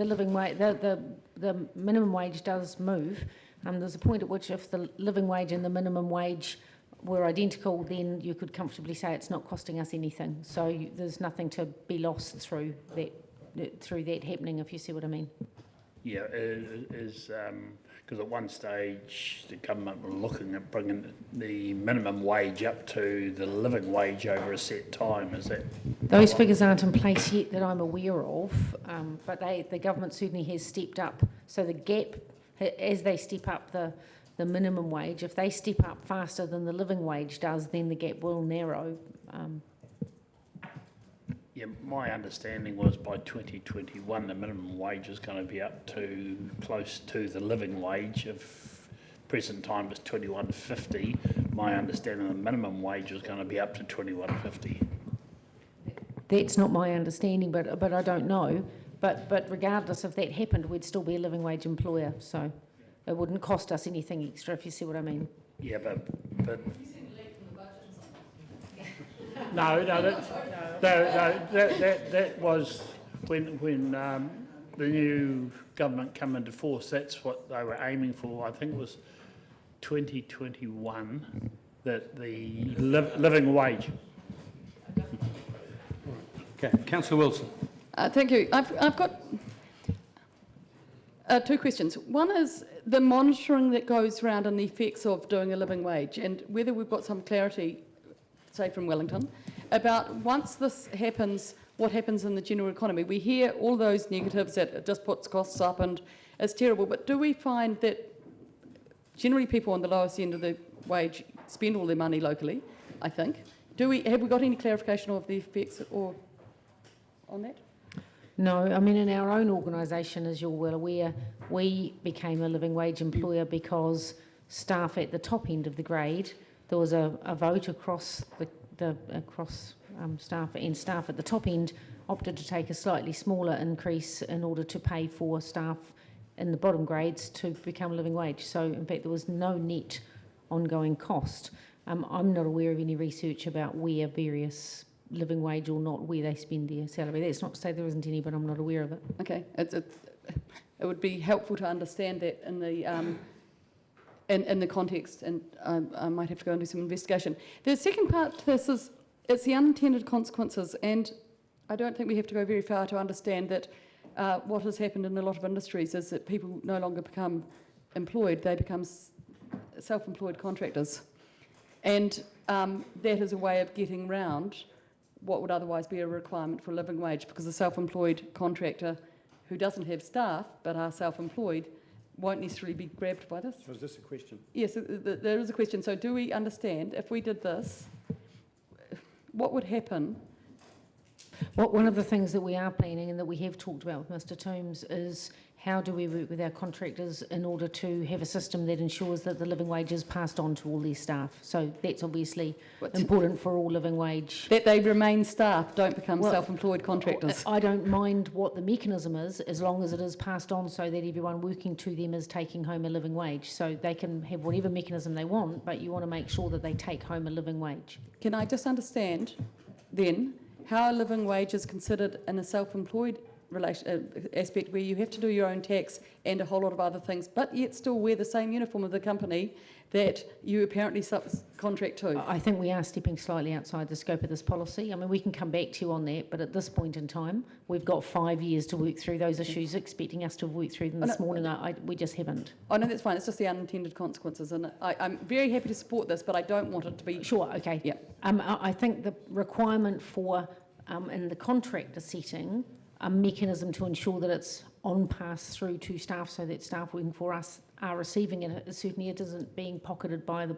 living wage, the minimum wage does move. There's a point at which if the living wage and the minimum wage were identical, then you could comfortably say it's not costing us anything. So there's nothing to be lost through that happening, if you see what I mean. Yeah, because at one stage the government were looking at bringing the minimum wage up to the living wage over a set time. Is that? Those figures aren't in place yet that I'm aware of, but the government certainly has stepped up. So the gap, as they step up the minimum wage, if they step up faster than the living wage does, then the gap will narrow. Yeah, my understanding was by 2021 the minimum wage is going to be up to close to the living wage. If present time is $21.50, my understanding the minimum wage is going to be up to $21.50. That's not my understanding, but I don't know. But regardless if that happened, we'd still be a living wage employer, so it wouldn't cost us anything extra, if you see what I mean. Yeah, but no, that was when the new government came into force. That's what they were aiming for. I think it was 2021 that the living wage. Okay, Councillor Wilson. Thank you. I've got two questions. One is the monitoring that goes around and the effects of doing a living wage, and whether we've got some clarity, say from Wellington, about once this happens, what happens in the general economy. We hear all those negatives that it just puts costs up and it's terrible, but do we find that generally people on the lowest end of the wage spend all their money locally, I think? Have we got any clarification of the effects or on that? No, I mean, in our own organisation, as you're well aware, we became a living wage employer because staff at the top end of the grade, there was a vote across staff, and staff at the top end opted to take a slightly smaller increase in order to pay for staff in the bottom grades to become living wage. So, in fact, there was no net ongoing cost. I'm not aware of any research about where various living wage or not, where they spend their salary. That's not to say there isn't any, but I'm not aware of it. Okay, it would be helpful to understand that in the context, and I might have to go and do some investigation. The second part to this is it's the unintended consequences, and I don't think we have to go very far to understand that what has happened in a lot of industries is that people no longer become employed; they become self-employed contractors, and that is a way of getting round what would otherwise be a requirement for a living wage, because a self-employed contractor who doesn't have staff but are self-employed won't necessarily be grabbed by this. So is this a question? Yes, there is a question. So do we understand, if we did this, what would happen? One of the things that we are planning and that we have talked about with Mr Toombs is how do we work with our contractors in order to have a system that ensures that the living wage is passed on to all their staff. So that's obviously important for all living wage. That they remain staff, don't become self-employed contractors. I don't mind what the mechanism is, as long as it is passed on so that everyone working to them is taking home a living wage. So they can have whatever mechanism they want, but you want to make sure that they take home a living wage. Can I just understand then how a living wage is considered in a self-employed aspect where you have to do your own tax and a whole lot of other things, but yet still wear the same uniform of the company that you apparently subcontract to? I think we are stepping slightly outside the scope of this policy. I mean, we can come back to you on that, but at this point in time, we've got 5 years to work through those issues, expecting us to have worked through them this morning. We just haven't. Oh, no, that's fine. It's just the unintended consequences. And I'm very happy to support this, but I don't want it to be... Sure, okay. Yeah. I think the requirement for, in the contractor setting, a mechanism to ensure that it's on pass through to staff so that staff working for us are receiving it. Certainly it isn't being pocketed by the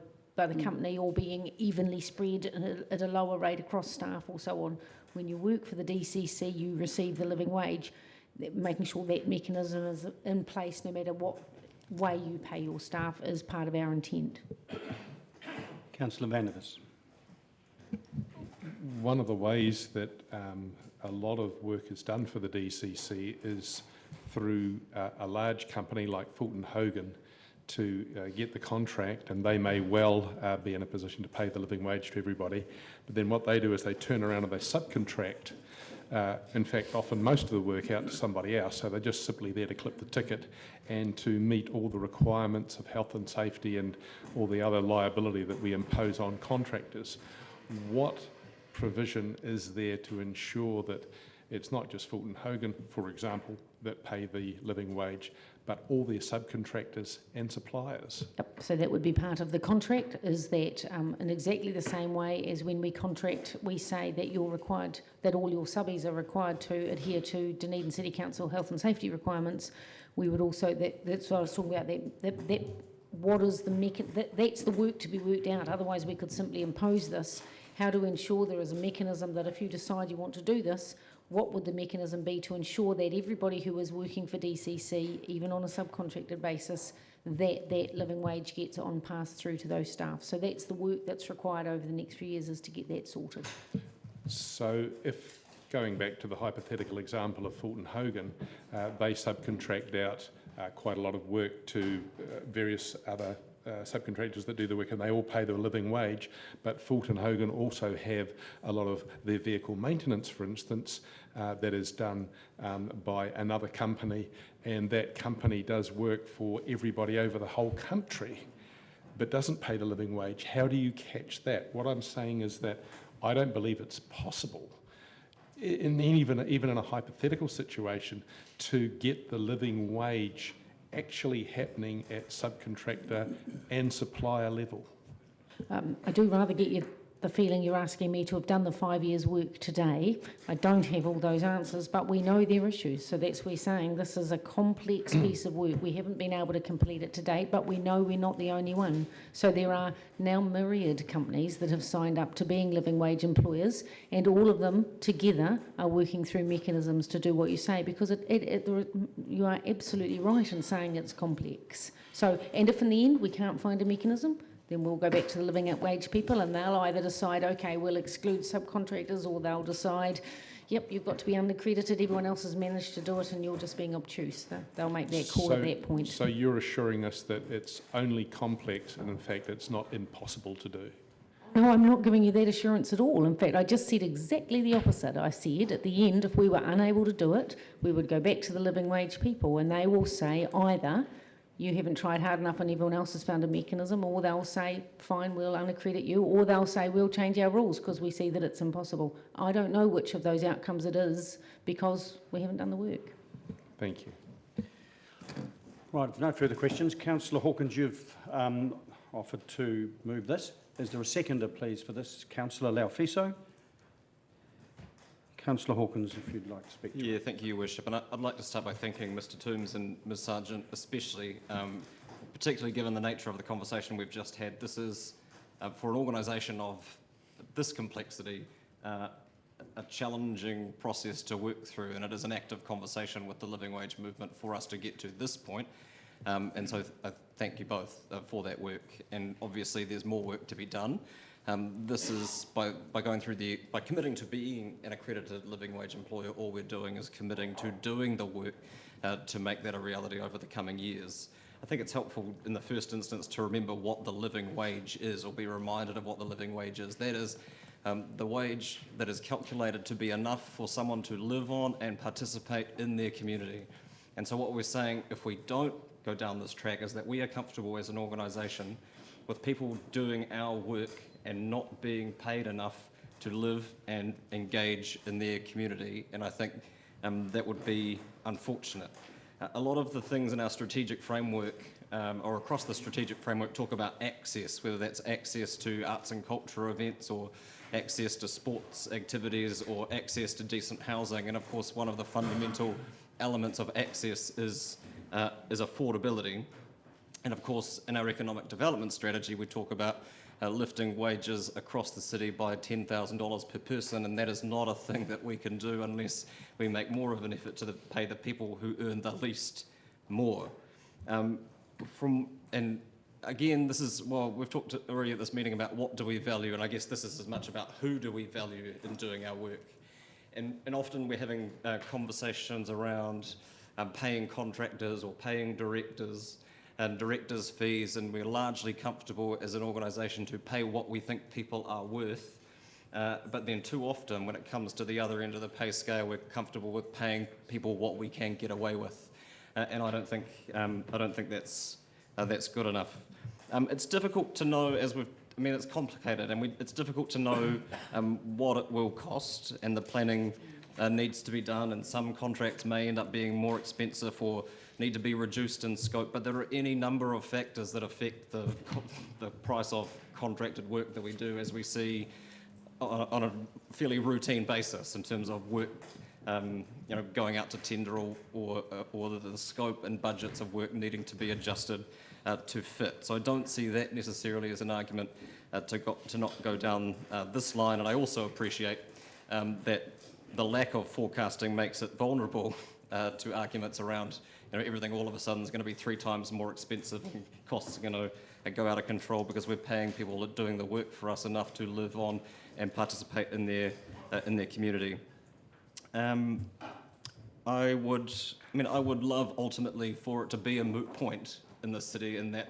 company or being evenly spread at a lower rate across staff or so on. When you work for the DCC, you receive the living wage. Making sure that mechanism is in place no matter what way you pay your staff is part of our intent. Councillor Vandervis. One of the ways that a lot of work is done for the DCC is through a large company like Fulton Hogan to get the contract, and they may well be in a position to pay the living wage to everybody. But then what they do is they turn around and they subcontract, in fact, often most of the work out to somebody else. So they're just simply there to clip the ticket and to meet all the requirements of health and safety and all the other liability that we impose on contractors. What provision is there to ensure that it's not just Fulton Hogan, for example, that pay the living wage, but all their subcontractors and suppliers? Yep. So that would be part of the contract, is that in exactly the same way as when we contract, we say that you're required, that all your subbies are required to adhere to Dunedin City Council health and safety requirements. We would also, that's what I was talking about, that what is the that's the work to be worked out. Otherwise we could simply impose this. How to ensure there is a mechanism that if you decide you want to do this, what would the mechanism be to ensure that everybody who is working for DCC, even on a subcontracted basis, that living wage gets on pass through to those staff? So that's the work that's required over the next few years, is to get that sorted. So if, going back to the hypothetical example of Fulton Hogan, they subcontract out quite a lot of work to various other subcontractors that do the work, and they all pay the living wage, but Fulton Hogan also have a lot of their vehicle maintenance, for instance, that is done by another company, and that company does work for everybody over the whole country but doesn't pay the living wage. How do you catch that? What I'm saying is that I don't believe it's possible, even in a hypothetical situation, to get the living wage actually happening at subcontractor and supplier level. I do rather get the feeling you're asking me to have done the 5 years' work today. I don't have all those answers, but we know there are issues. So that's why we're saying this is a complex piece of work. We haven't been able to complete it to date, but we know we're not the only one. So there are now myriad companies that have signed up to being living wage employers, and all of them together are working through mechanisms to do what you say, because you are absolutely right in saying it's complex. So, and if in the end we can't find a mechanism, then we'll go back to the living wage people, and they'll either decide, okay, we'll exclude subcontractors, or they'll decide, yep, you've got to be unaccredited, everyone else has managed to do it and you're just being obtuse. They'll make that call at that point. So you're assuring us that it's only complex and in fact it's not impossible to do? No, I'm not giving you that assurance at all. In fact, I just said exactly the opposite. I said at the end, if we were unable to do it, we would go back to the living wage people, and they will say either you haven't tried hard enough and everyone else has found a mechanism, or they'll say, fine, we'll unaccredit you, or they'll say, we'll change our rules because we see that it's impossible. I don't know which of those outcomes it is because we haven't done the work. Thank you. Right, if no further questions, Councillor Hawkins, you've offered to move this. Is there a seconder, please, for this? Councillor Laufiso. Councillor Hawkins, if you'd like to speak to it. Thank you, Your Worship. And I'd like to start by thanking Mr Toombs and Ms Sargent, especially, particularly given the nature of the conversation we've just had. This is, for an organisation of this complexity, a challenging process to work through, and it is an active conversation with the living wage movement for us to get to this point. And so I thank you both for that work. And obviously there's more work to be done. This is by committing to being an accredited living wage employer, all we're doing is committing to doing the work to make that a reality over the coming years. I think it's helpful in the first instance to remember what the living wage is, or be reminded of what the living wage is. That is the wage that is calculated to be enough for someone to live on and participate in their community. And so what we're saying, if we don't go down this track, is that we are comfortable as an organisation with people doing our work and not being paid enough to live and engage in their community. And I think that would be unfortunate. A lot of the things in our strategic framework, or across the strategic framework, talk about access, whether that's access to arts and culture events, or access to sports activities, or access to decent housing. And of course, one of the fundamental elements of access is affordability. And of course, in our economic development strategy, we talk about lifting wages across the city by $10,000 per person, and that is not a thing that we can do unless we make more of an effort to pay the people who earn the least more. And again, this is, well, we've talked already at this meeting about what do we value, and I guess this is as much about who do we value in doing our work. And often we're having conversations around paying contractors or paying directors and directors' fees, and we're largely comfortable as an organisation to pay what we think people are worth. But then too often, when it comes to the other end of the pay scale, we're comfortable with paying people what we can get away with, and I don't think that's good enough. It's difficult to know, it's complicated, and it's difficult to know what it will cost, and the planning needs to be done, and some contracts may end up being more expensive or need to be reduced in scope, but there are any number of factors that affect the price of contracted work that we do, as we see on a fairly routine basis in terms of work, going out to tender or the scope and budgets of work needing to be adjusted to fit. So I don't see that necessarily as an argument to not go down this line, and I also appreciate that the lack of forecasting makes it vulnerable to arguments around everything all of a sudden is going to be 3 times more expensive and costs are going to go out of control because we're paying people that are doing the work for us enough to live on and participate in their community. I would love ultimately for it to be a moot point in the city, in that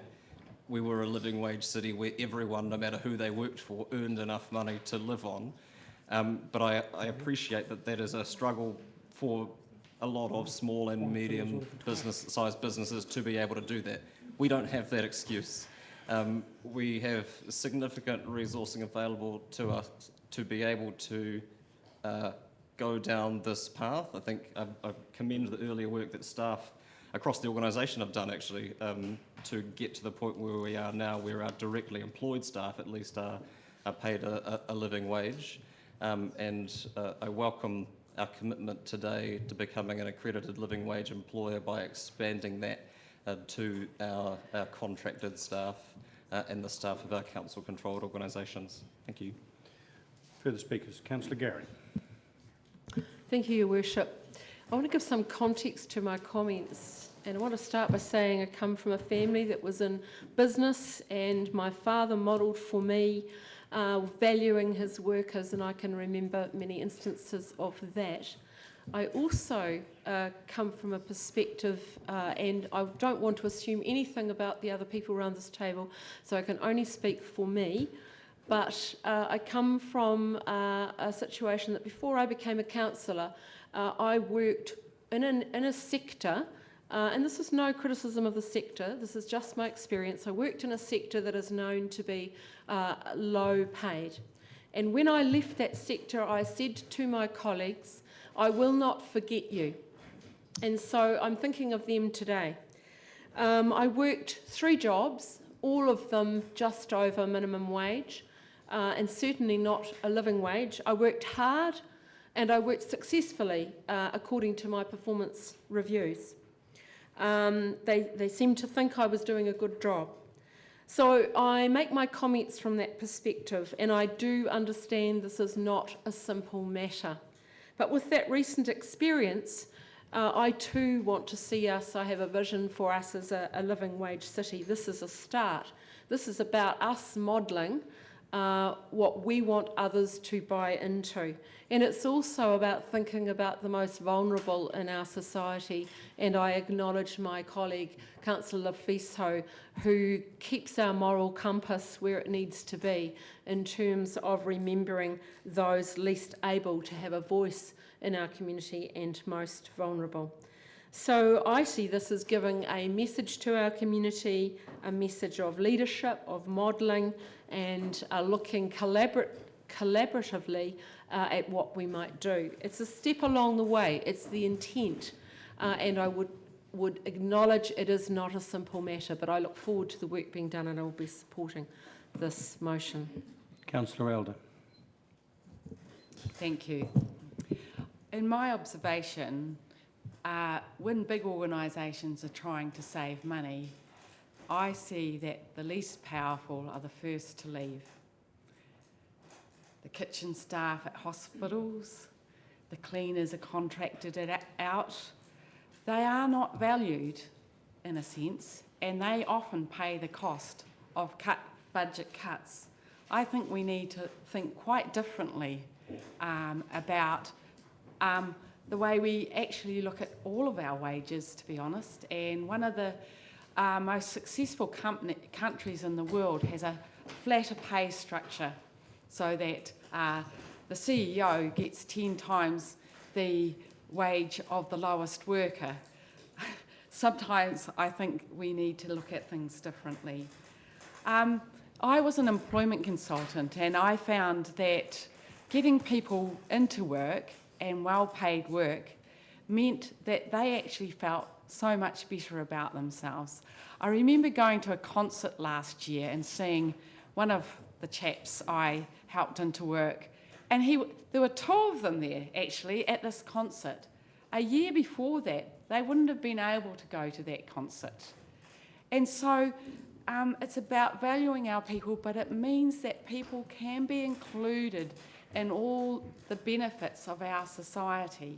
we were a living wage city where everyone, no matter who they worked for, earned enough money to live on. But I appreciate that is a struggle for a lot of small and medium sized businesses to be able to do that. We don't have that excuse. We have significant resourcing available to us to be able to go down this path. I think I commend the earlier work that staff across the organisation have done, actually, to get to the point where we are now, where our directly employed staff at least are paid a living wage. And I welcome our commitment today to becoming an accredited living wage employer by expanding that to our contracted staff and the staff of our council-controlled organisations. Thank you. Further speakers. Councillor Gary. Thank you, Your Worship. I want to give some context to my comments, and I want to start by saying I come from a family that was in business, and my father modelled for me valuing his workers, and I can remember many instances of that. I also come from a perspective, and I don't want to assume anything about the other people around this table, so I can only speak for me, but I come from a situation that before I became a councillor, I worked in a sector, and this is no criticism of the sector, this is just my experience. I worked in a sector that is known to be low paid. And when I left that sector, I said to my colleagues, I will not forget you. And so I'm thinking of them today. I worked 3 jobs, all of them just over minimum wage, and certainly not a living wage. I worked hard and I worked successfully according to my performance reviews. They seemed to think I was doing a good job. So I make my comments from that perspective, and I do understand this is not a simple matter. But with that recent experience, I too want to see us, I have a vision for us as a living wage city. This is a start. This is about us modelling what we want others to buy into. And it's also about thinking about the most vulnerable in our society. And I acknowledge my colleague, Councillor Fiso, who keeps our moral compass where it needs to be in terms of remembering those least able to have a voice in our community and most vulnerable. So I see this as giving a message to our community, a message of leadership, of modelling, and looking collaboratively at what we might do. It's a step along the way, it's the intent, and I would acknowledge it is not a simple matter, but I look forward to the work being done and I will be supporting this motion. Councillor Elder. Thank you. In my observation, when big organisations are trying to save money, I see that the least powerful are the first to leave. The kitchen staff at hospitals, the cleaners are contracted out. They are not valued, in a sense, and they often pay the cost of budget cuts. I think we need to think quite differently about the way we actually look at all of our wages, to be honest. And one of the most successful countries in the world has a flatter pay structure, so that the CEO gets 10 times the wage of the lowest worker. Sometimes I think we need to look at things differently. I was an employment consultant, and I found that getting people into work and well-paid work meant that they actually felt so much better about themselves. I remember going to a concert last year and seeing one of the chaps I helped into work, and there were 2 of them there actually at this concert. A year before that, they wouldn't have been able to go to that concert. And so it's about valuing our people, but it means that people can be included in all the benefits of our society.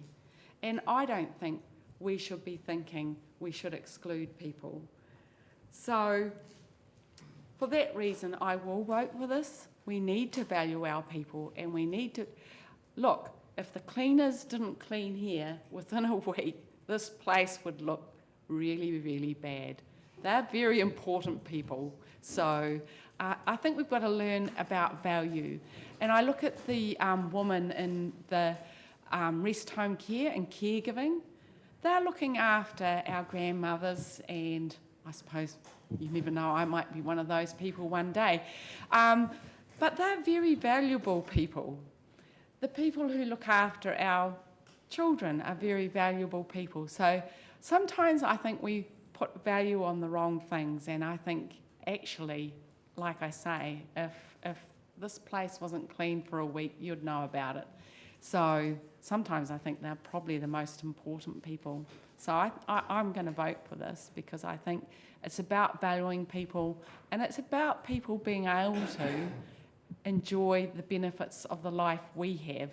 And I don't think we should be thinking we should exclude people. So for that reason, I will vote for this. We need to value our people, and we need to... Look, if the cleaners didn't clean here within a week, this place would look really, really bad. They're very important people. So I think we've got to learn about value. And I look at the woman in the rest home care and caregiving. They're looking after our grandmothers, and I suppose you never know, I might be one of those people one day. But they're very valuable people. The people who look after our children are very valuable people. So sometimes I think we put value on the wrong things, and I think actually, like I say, if this place wasn't clean for a week, you'd know about it. So sometimes I think they're probably the most important people. So I'm going to vote for this, because I think it's about valuing people, and it's about people being able to enjoy the benefits of the life we have.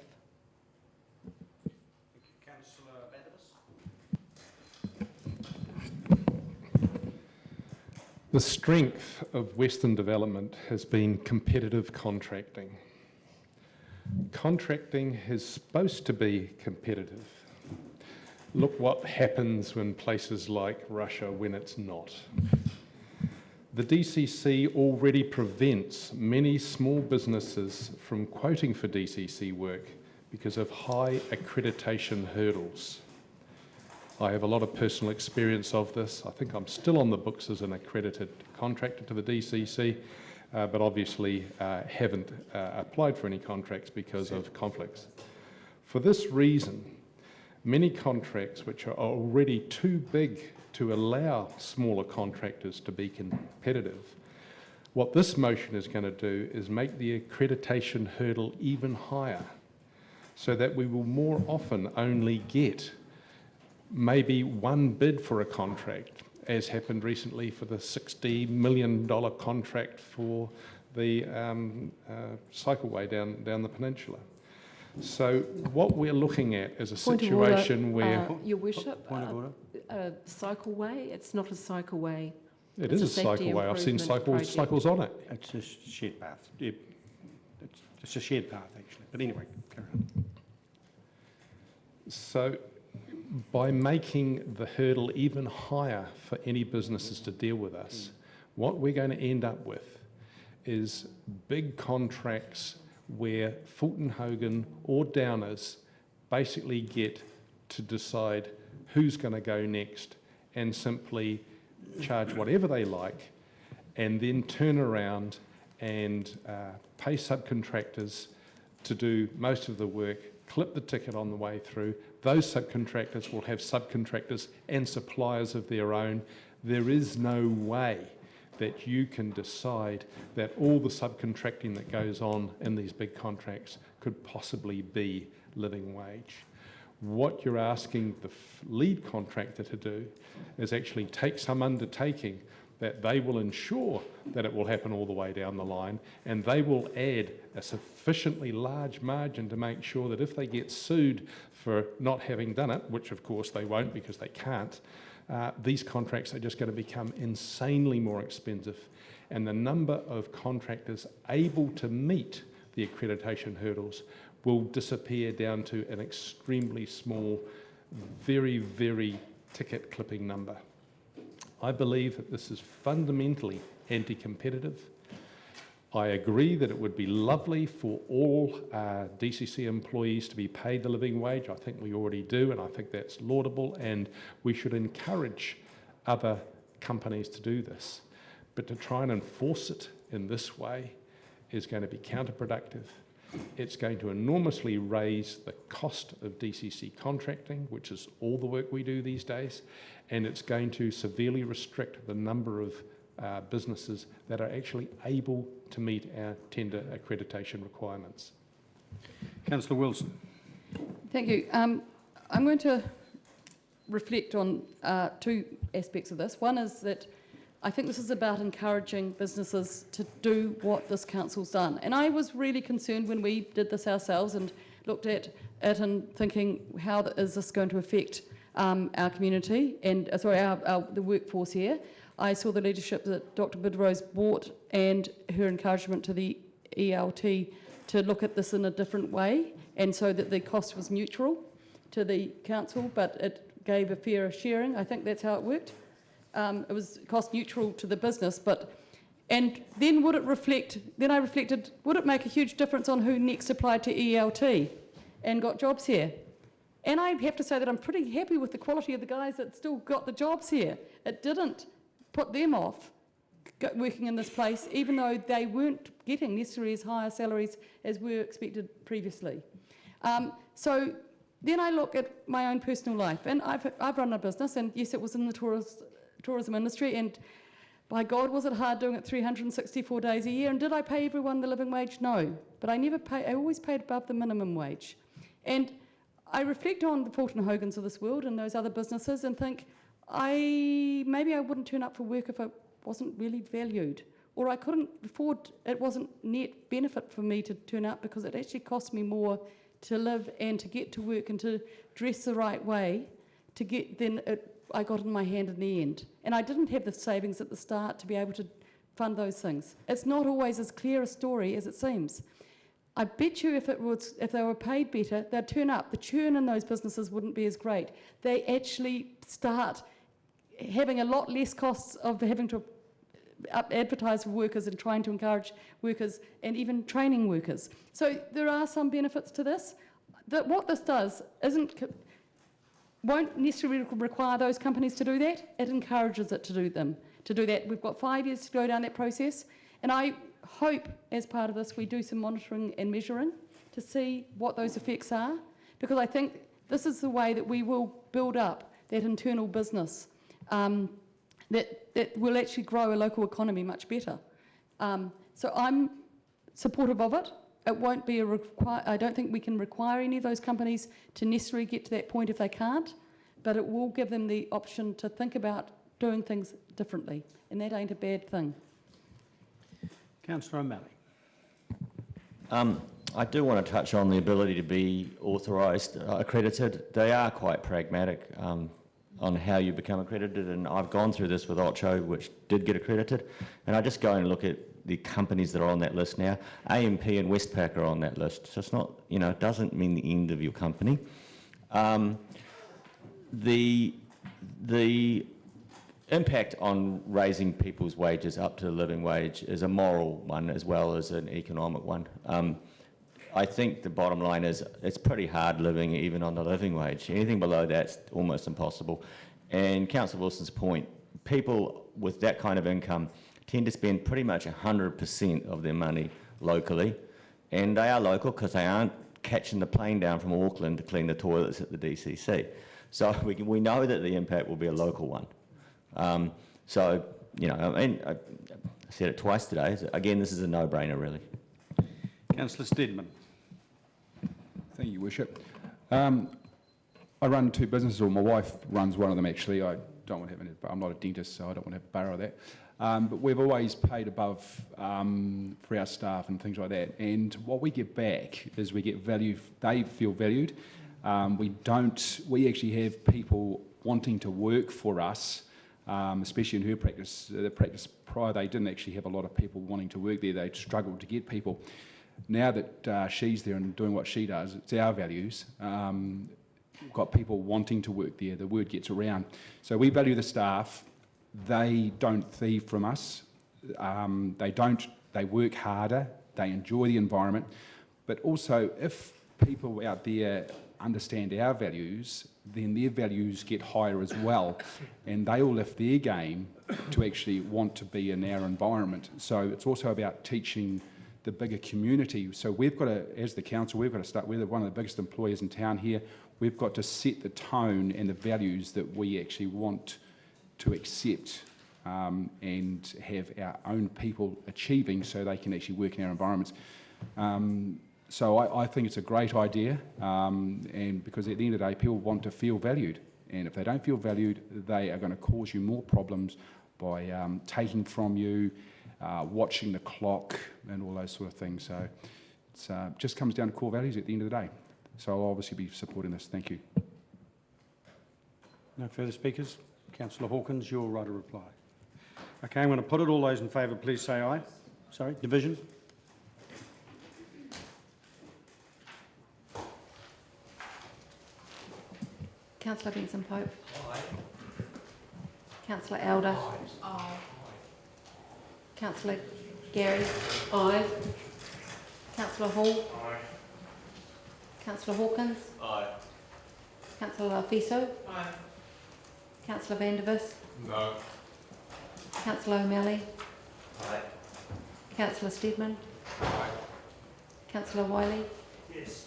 The strength of Western development has been competitive contracting. Contracting is supposed to be competitive. Look what happens when places like Russia, when it's not. The DCC already prevents many small businesses from quoting for DCC work because of high accreditation hurdles. I have a lot of personal experience of this. I think I'm still on the books as an accredited contractor to the DCC, but obviously haven't applied for any contracts because of conflicts. For this reason, many contracts which are already too big to allow smaller contractors to be competitive, what this motion is going to do is make the accreditation hurdle even higher, so that we will more often only get maybe one bid for a contract, as happened recently for the $60 million contract for the cycleway down the peninsula. So what we're looking at is a situation where... Your Worship, a cycleway, it's not a cycleway. It is a cycleway. I've seen cycles on it. It's a shared path. Yeah. It's a shared path, actually. But anyway, carry on. So by making the hurdle even higher for any businesses to deal with us, what we're going to end up with is big contracts where Fulton Hogan or Downers basically get to decide who's going to go next and simply charge whatever they like, and then turn around and pay subcontractors to do most of the work, clip the ticket on the way through. Those subcontractors will have subcontractors and suppliers of their own. There is no way that you can decide that all the subcontracting that goes on in these big contracts could possibly be living wage. What you're asking the lead contractor to do is actually take some undertaking that they will ensure that it will happen all the way down the line, and they will add a sufficiently large margin to make sure that if they get sued for not having done it, which of course they won't because they can't, these contracts are just going to become insanely more expensive, and the number of contractors able to meet the accreditation hurdles will disappear down to an extremely small, very, very ticket clipping number. I believe that this is fundamentally anti-competitive. I agree that it would be lovely for all DCC employees to be paid the living wage. I think we already do, and I think that's laudable, and we should encourage other companies to do this. But to try and enforce it in this way is going to be counterproductive. It's going to enormously raise the cost of DCC contracting, which is all the work we do these days, and it's going to severely restrict the number of businesses that are actually able to meet our tender accreditation requirements. Councillor Wilson. Thank you. I'm going to reflect on two aspects of this. One is that I think this is about encouraging businesses to do what this council's done. And I was really concerned when we did this ourselves and looked at it and thinking, how is this going to affect our community and, the workforce here. I saw the leadership that Dr. Bidrose brought and her encouragement to the ELT to look at this in a different way, and so that the cost was neutral to the council, but it gave a fairer sharing. I think that's how it worked. It was cost neutral to the business, and then would it reflect, then I reflected, would it make a huge difference on who next applied to ELT and got jobs here? And I have to say that I'm pretty happy with the quality of the guys that still got the jobs here. It didn't put them off working in this place, even though they weren't getting necessarily as high salaries as were expected previously. So then I look at my own personal life, and I've run a business, and yes, it was in the tourism industry, and by God, was it hard doing it 364 days a year, and did I pay everyone the living wage? No, but I always paid above the minimum wage. And I reflect on the Fulton Hogans of this world and those other businesses and think, maybe I wouldn't turn up for work if it wasn't really valued, or I couldn't afford, it wasn't net benefit for me to turn up because it actually cost me more to live and to get to work and to dress the right way to get than I got in my hand in the end. And I didn't have the savings at the start to be able to fund those things. It's not always as clear a story as it seems. I bet you if they were paid better, they'd turn up. The churn in those businesses wouldn't be as great. They actually start having a lot less costs of having to advertise for workers and trying to encourage workers and even training workers. So there are some benefits to this. What this does won't necessarily require those companies to do that. It encourages it to do that. We've got 5 years to go down that process, and I hope as part of this we do some monitoring and measuring to see what those effects are, because I think this is the way that we will build up that internal business that will actually grow a local economy much better. So I'm supportive of it. It won't be I don't think we can require any of those companies to necessarily get to that point if they can't, but it will give them the option to think about doing things differently, and that ain't a bad thing. Councillor O'Malley. I do want to touch on the ability to be authorised, accredited. They are quite pragmatic on how you become accredited, and I've gone through this with Ocho, which did get accredited, and I just go and look at the companies that are on that list now. AMP and Westpac are on that list, so it's not, it doesn't mean the end of your company. The impact on raising people's wages up to the living wage is a moral one as well as an economic one. I think the bottom line is it's pretty hard living even on the living wage. Anything below that's almost impossible. And Councillor Wilson's point, people with that kind of income tend to spend pretty much 100% of their money locally, and they are local because they aren't catching the plane down from Auckland to clean the toilets at the DCC. So we know that the impact will be a local one. I said it twice today. Again, this is a no-brainer, really. Councillor Steadman. Thank you, Worship. I run two businesses, or my wife runs one of them actually. I don't want to have any, but I'm not a dentist, so I don't want to have a barrow of that. But we've always paid above for our staff and things like that. And what we get back is we get value. They feel valued. We actually have people wanting to work for us, especially in her practice. The practice prior, they didn't actually have a lot of people wanting to work there. They struggled to get people. now that she's there and doing what she does, it's our values. We've got people wanting to work there. The word gets around. So we value the staff. They don't thieve from us. They work harder. They enjoy the environment. But also, if people out there understand our values, then their values get higher as well, and they will lift their game to actually want to be in our environment. So it's also about teaching the bigger community. So we've got to, as the council, we've got to start, we're one of the biggest employers in town here, we've got to set the tone and the values that we actually want to accept and have our own people achieving so they can actually work in our environments. So I think it's a great idea, and because at the end of the day, people want to feel valued. And if they don't feel valued, they are going to cause you more problems by taking from you, watching the clock, and all those sort of things. So it just comes down to core values at the end of the day. So I'll obviously be supporting this. Thank you. No further speakers? Councillor Hawkins, your right of reply. Okay, I'm going to put it. All those in favour, please say aye. Sorry, division? Councillor Benson Pope. Aye. Councillor Elder. Aye. Councillor Gary. Aye. Councillor Hall. Aye. Councillor Hawkins. Aye. Councillor Fiso. Aye. Councillor van der Vis. No. Councillor O'Malley. Aye. Councillor Steedman. Aye. Councillor Wiley. Yes.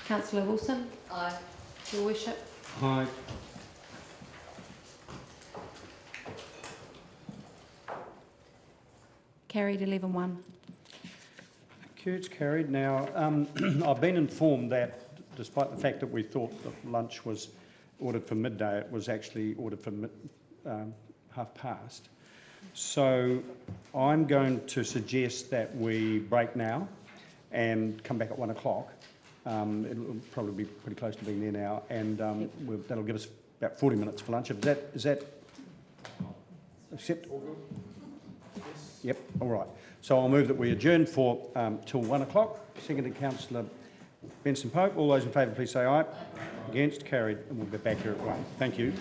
Councillor Wilson. Aye. Your Worship. Aye. Carried 11-1. It's carried. Now, I've been informed that despite the fact that we thought that lunch was ordered for midday, it was actually ordered for past. So I'm going to suggest that we break now and come back at 1 o'clock. It'll probably be pretty close to being there now, and that'll give us about 40 minutes for lunch. Is that acceptable? Yep, all right. So I'll move that we adjourn for till 1 o'clock. Seconded Councillor Benson Pope. All those in favour, please say aye. Against, carried, and we'll be back here at 1. Thank you.